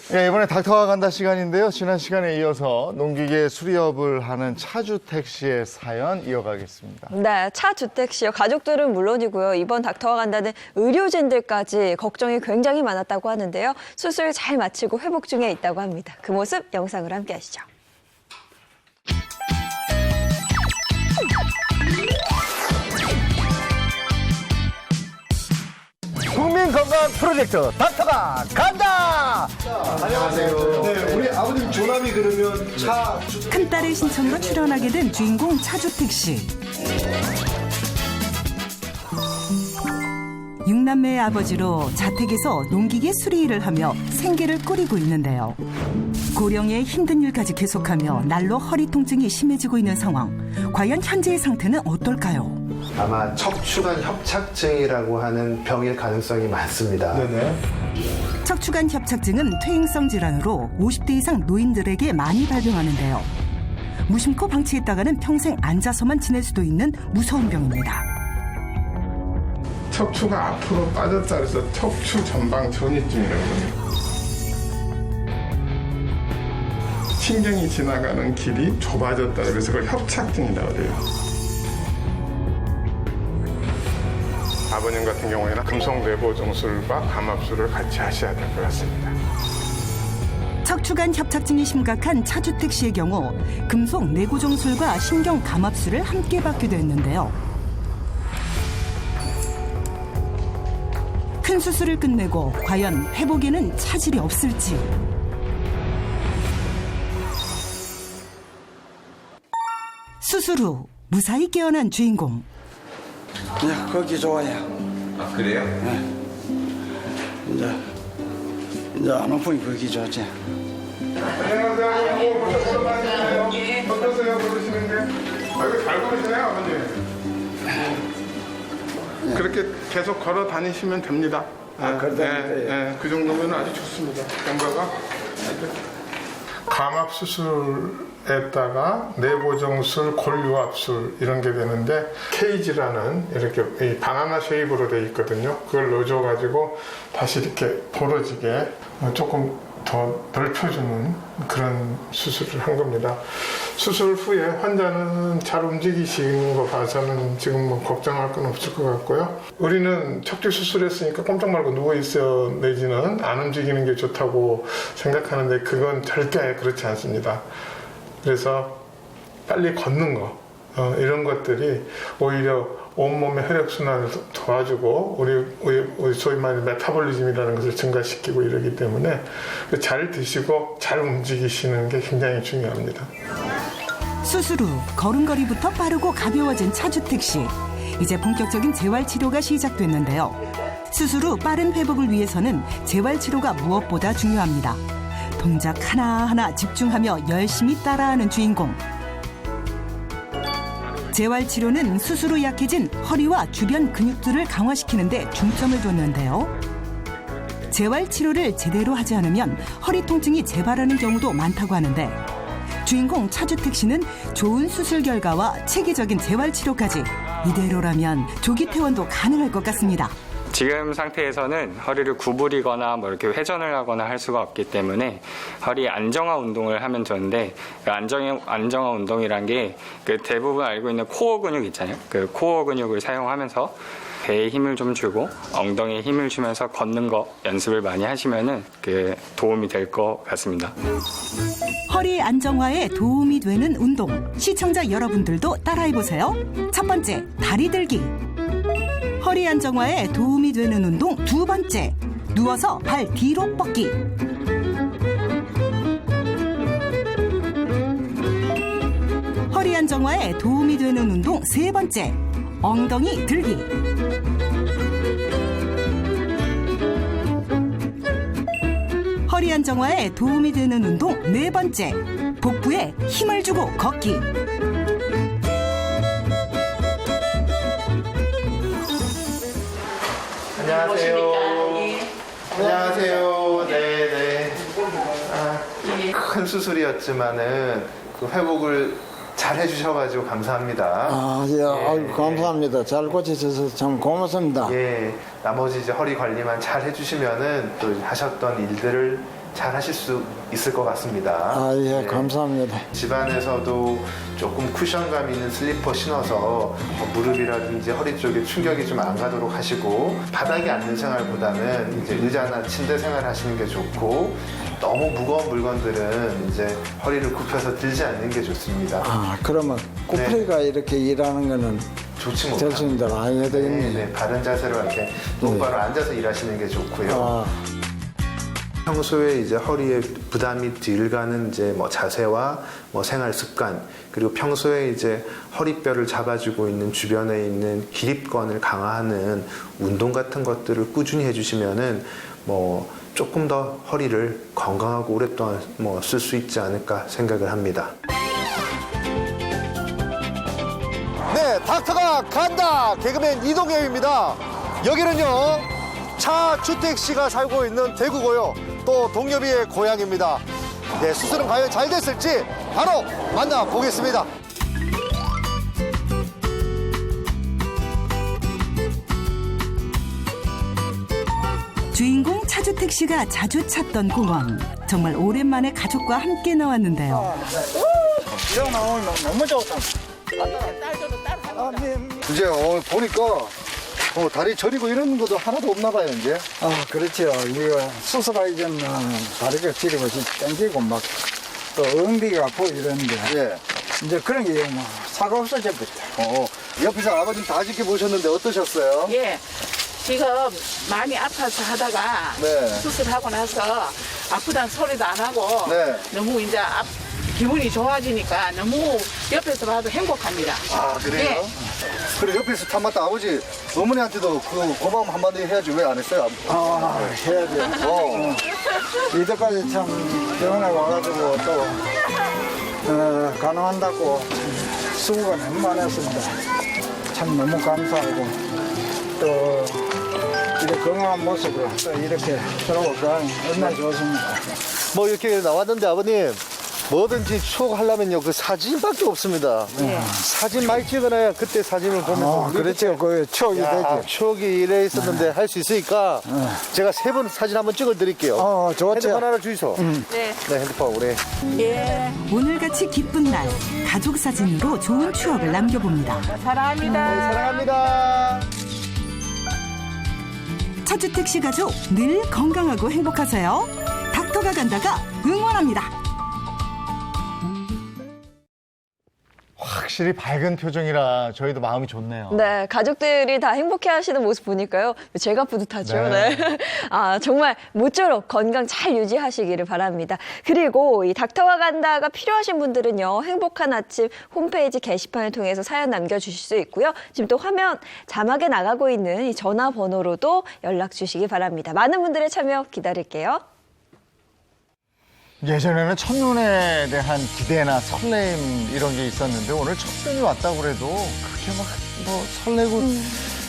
네, 이번에 닥터가 간다 시간인데요. 지난 시간에 이어서 농기계 수리업을 하는 차주택 씨의 사연 이어가겠습니다. 네, 차주택 씨요. 가족들은 물론이고요. 이번 닥터가 간다는 의료진들까지 걱정이 굉장히 많았다고 하는데요. 수술 잘 마치고 회복 중에 있다고 합니다. 그 모습 영상으로 함께 하시죠. 국민 건강 프로젝트 닥터가 간다. 안녕하세요. 네, 우리 아버님 조남이 그러면 차 큰딸의 신청으로 출연하게 된 주인공 차주택 씨. 6남매의 아버지로 자택에서 농기계 수리 일을 하며 생계를 꾸리고 있는데요. 고령의 힘든 일까지 계속하며 날로 허리 통증이 심해지고 있는 상황. 과연 현재의 상태는 어떨까요? 아마 척추관 협착증이라고 하는 병일 가능성이 많습니다. 네네. 척추관 협착증은 퇴행성 질환으로 50대 이상 노인들에게 많이 발병하는데요. 무심코 방치했다가는 평생 앉아서만 지낼 수도 있는 무서운 병입니다. 척추가 앞으로 빠졌다 그래서 척추 전방 전이증이라고 합니다. 신경이 지나가는 길이 좁아졌다 그래서 그걸 협착증이라고 해요. 아버님 같은 경우에는 금속 내보정술과 감압술을 같이 하셔야 될 것 같습니다. 척추관 협착증이 심각한 차주택 씨의 경우 금속 내고정술과 신경 감압술을 함께 받게 됐는데요. 큰 수술을 끝내고 과연 회복에는 차질이 없을지. 수술 후 무사히 깨어난 주인공. 네, 걷기 좋아요. 아, 그래요? 네. 이제 안 아프니 걷기 좋지. 안녕하세요. 어떠세요? 걸으시는 게? 아이고, 잘 걸으시네요, 아버님. 그렇게 계속 걸어 다니시면 됩니다. 그 정도면 아주 좋습니다. 경과가. 감압 수술에다가 내보정술, 골유압술 이런 게 되는데 케이지라는 이렇게 이 바나나 쉐입으로 돼 있거든요. 그걸 넣어줘가지고 다시 이렇게 벌어지게 조금 더 넓혀주는 그런 수술을 한 겁니다. 수술 후에 환자는 잘 움직이시는 거 봐서는 지금 뭐 걱정할 건 없을 것 같고요. 우리는 척추 수술했으니까 꼼짝 말고 누워있어 내지는 안 움직이는 게 좋다고 생각하는데 그건 절대 그렇지 않습니다. 그래서 빨리 걷는 거 이런 것들이 오히려 온몸의 혈액순환을 도와주고 우리 소위 말하는 메타볼리즘이라는 것을 증가시키고 이러기 때문에 잘 드시고 잘 움직이시는 게 굉장히 중요합니다. 수술 후 걸음걸이부터 빠르고 가벼워진 차주택 씨. 이제 본격적인 재활치료가 시작됐는데요. 수술 후 빠른 회복을 위해서는 재활치료가 무엇보다 중요합니다. 동작 하나하나 집중하며 열심히 따라하는 주인공. 재활치료는 수술 후 약해진 허리와 주변 근육들을 강화시키는 데 중점을 뒀는데요. 재활치료를 제대로 하지 않으면 허리 통증이 재발하는 경우도 많다고 하는데 주인공 차주택 씨는 좋은 수술 결과와 체계적인 재활치료까지 이대로라면 조기 퇴원도 가능할 것 같습니다. 지금 상태에서는 허리를 구부리거나 뭐 이렇게 회전을 하거나 할 수가 없기 때문에 허리 안정화 운동을 하면 좋은데 그 안정화 운동이란 게 그 대부분 알고 있는 코어 근육 있잖아요. 그 코어 근육을 사용하면서 배에 힘을 좀 주고 엉덩이에 힘을 주면서 걷는 거 연습을 많이 하시면은 그 도움이 될 것 같습니다. 허리 안정화에 도움이 되는 운동, 시청자 여러분들도 따라해보세요. 첫 번째, 다리 들기. 허리 안정화에 도움이 되는 운동 두 번째, 누워서 발 뒤로 뻗기. 허리 안정화에 도움이 되는 운동 세 번째, 엉덩이 들기. 허리 안정화에 도움이 되는 운동 네 번째, 복부에 힘을 주고 걷기. 안녕하세요. 안녕하세요. 네네. 큰 수술이었지만은 그 회복을 잘 해주셔가지고 감사합니다. 예, 아유, 감사합니다. 잘 고쳐주셔서 참 고맙습니다. 예, 나머지 이제 허리 관리만 잘 해주시면은 또 하셨던 일들을 잘 하실 수 있을 것 같습니다. 예, 감사합니다. 집안에서도 조금 쿠션감 있는 슬리퍼 신어서 무릎이라든지 허리 쪽에 충격이 좀 안 가도록 하시고, 바닥에 앉는 생활보다는 이제 의자나 침대 생활 하시는 게 좋고, 너무 무거운 물건들은 이제 허리를 굽혀서 들지 않는 게 좋습니다. 그러면 코프리가 이렇게 일하는 거는 좋지 못합니다. 됐습니다. 해야 되겠네요. 바른 자세로 이렇게 똑바로 앉아서 일하시는 게 좋고요. 평소에 이제 허리에 부담이 덜 가는 이제 뭐 자세와 뭐 생활 습관, 그리고 평소에 이제 허리뼈를 잡아주고 있는 주변에 있는 기립권을 강화하는 운동 같은 것들을 꾸준히 해주시면은 뭐 조금 더 허리를 건강하고 오랫동안 뭐 쓸 수 있지 않을까 생각을 합니다. 네, 닥터가 간다. 개그맨 이동엽입니다. 여기는요, 차주택 씨가 살고 있는 대구고요. 또 동엽이의 고향입니다. 네, 수술은 과연 잘 됐을지 바로 만나보겠습니다. 주인공 차주택 씨가 자주 찾던 공원. 정말 오랜만에 가족과 함께 나왔는데요. 이런 나오면 너무 좋다. 이제 보니까 다리 저리고 이런 것도 하나도 없나 봐요, 이제. 그렇죠. 이거 수술하기 전에 다리가 저리고 땡기고 막 또 엉덩이가 아프고 이러는데. 예. 이제 그런 게 뭐 사가 없어져 버렸다. 옆에서 아버님 다 지켜보셨는데 어떠셨어요? 예. 지금 많이 아파서 하다가 수술하고 나서 아프다는 소리도 안 하고 너무 이제 기분이 좋아지니까 너무 옆에서 봐도 행복합니다. 그래요? 그래, 옆에서 다 맞다. 아버지, 어머니한테도 그 고마움 한마디 해야지. 왜 안 했어요? 해야죠. 이때까지 참 병원에 와가지고 또 가능한다고 수고가 너무 많았습니다. 참 너무 감사하고 또 이렇게 건강한 모습으로 또 이렇게 들어오니까 얼마나 좋습니다. 뭐 이렇게 나왔는데 아버님, 뭐든지 추억하려면요, 그 사진밖에 없습니다. 사진 많이 찍어놔야 그때 사진을 보면서. 그렇죠. 그 추억이 되죠. 추억이 이래 있었는데 할 수 있으니까 제가 3번 사진 한번 찍어 드릴게요. 좋죠. 핸드폰 하나 주이소. 네. 핸드폰 우리. 예. 오늘같이 기쁜 날, 가족 사진으로 좋은 추억을 남겨봅니다. 사랑합니다. 사랑합니다. 차주택 씨 가족 늘 건강하고 행복하세요. 닥터가 간다가 응원합니다. 확실히 밝은 표정이라 저희도 마음이 좋네요. 네, 가족들이 다 행복해하시는 모습 보니까요, 제가 뿌듯하죠. 네. 정말 모쪼록 건강 잘 유지하시기를 바랍니다. 그리고 이 닥터가 간다가 필요하신 분들은요, 행복한 아침 홈페이지 게시판을 통해서 사연 남겨주실 수 있고요. 지금 또 화면 자막에 나가고 있는 이 전화번호로도 연락 주시기 바랍니다. 많은 분들의 참여 기다릴게요. 예전에는 첫눈에 대한 기대나 설렘 이런 게 있었는데 오늘 첫눈이 왔다고 그래도 그렇게 막 뭐 설레고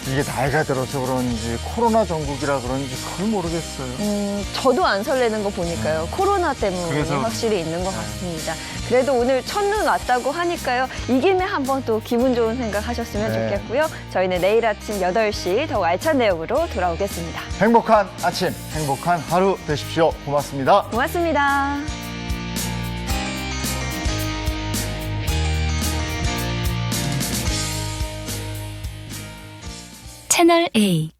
이게 나이가 들어서 그런지 코로나 전국이라 그런지 그걸 모르겠어요. 저도 안 설레는 거 보니까요. 코로나 때문에 그래서, 확실히 있는 것 같습니다. 그래도 오늘 첫눈 왔다고 하니까요. 이 김에 한번 또 기분 좋은 생각 하셨으면 네. 좋겠고요. 저희는 내일 아침 8시 더욱 알찬 내용으로 돌아오겠습니다. 행복한 아침, 행복한 하루 되십시오. 고맙습니다. 고맙습니다. 채널 A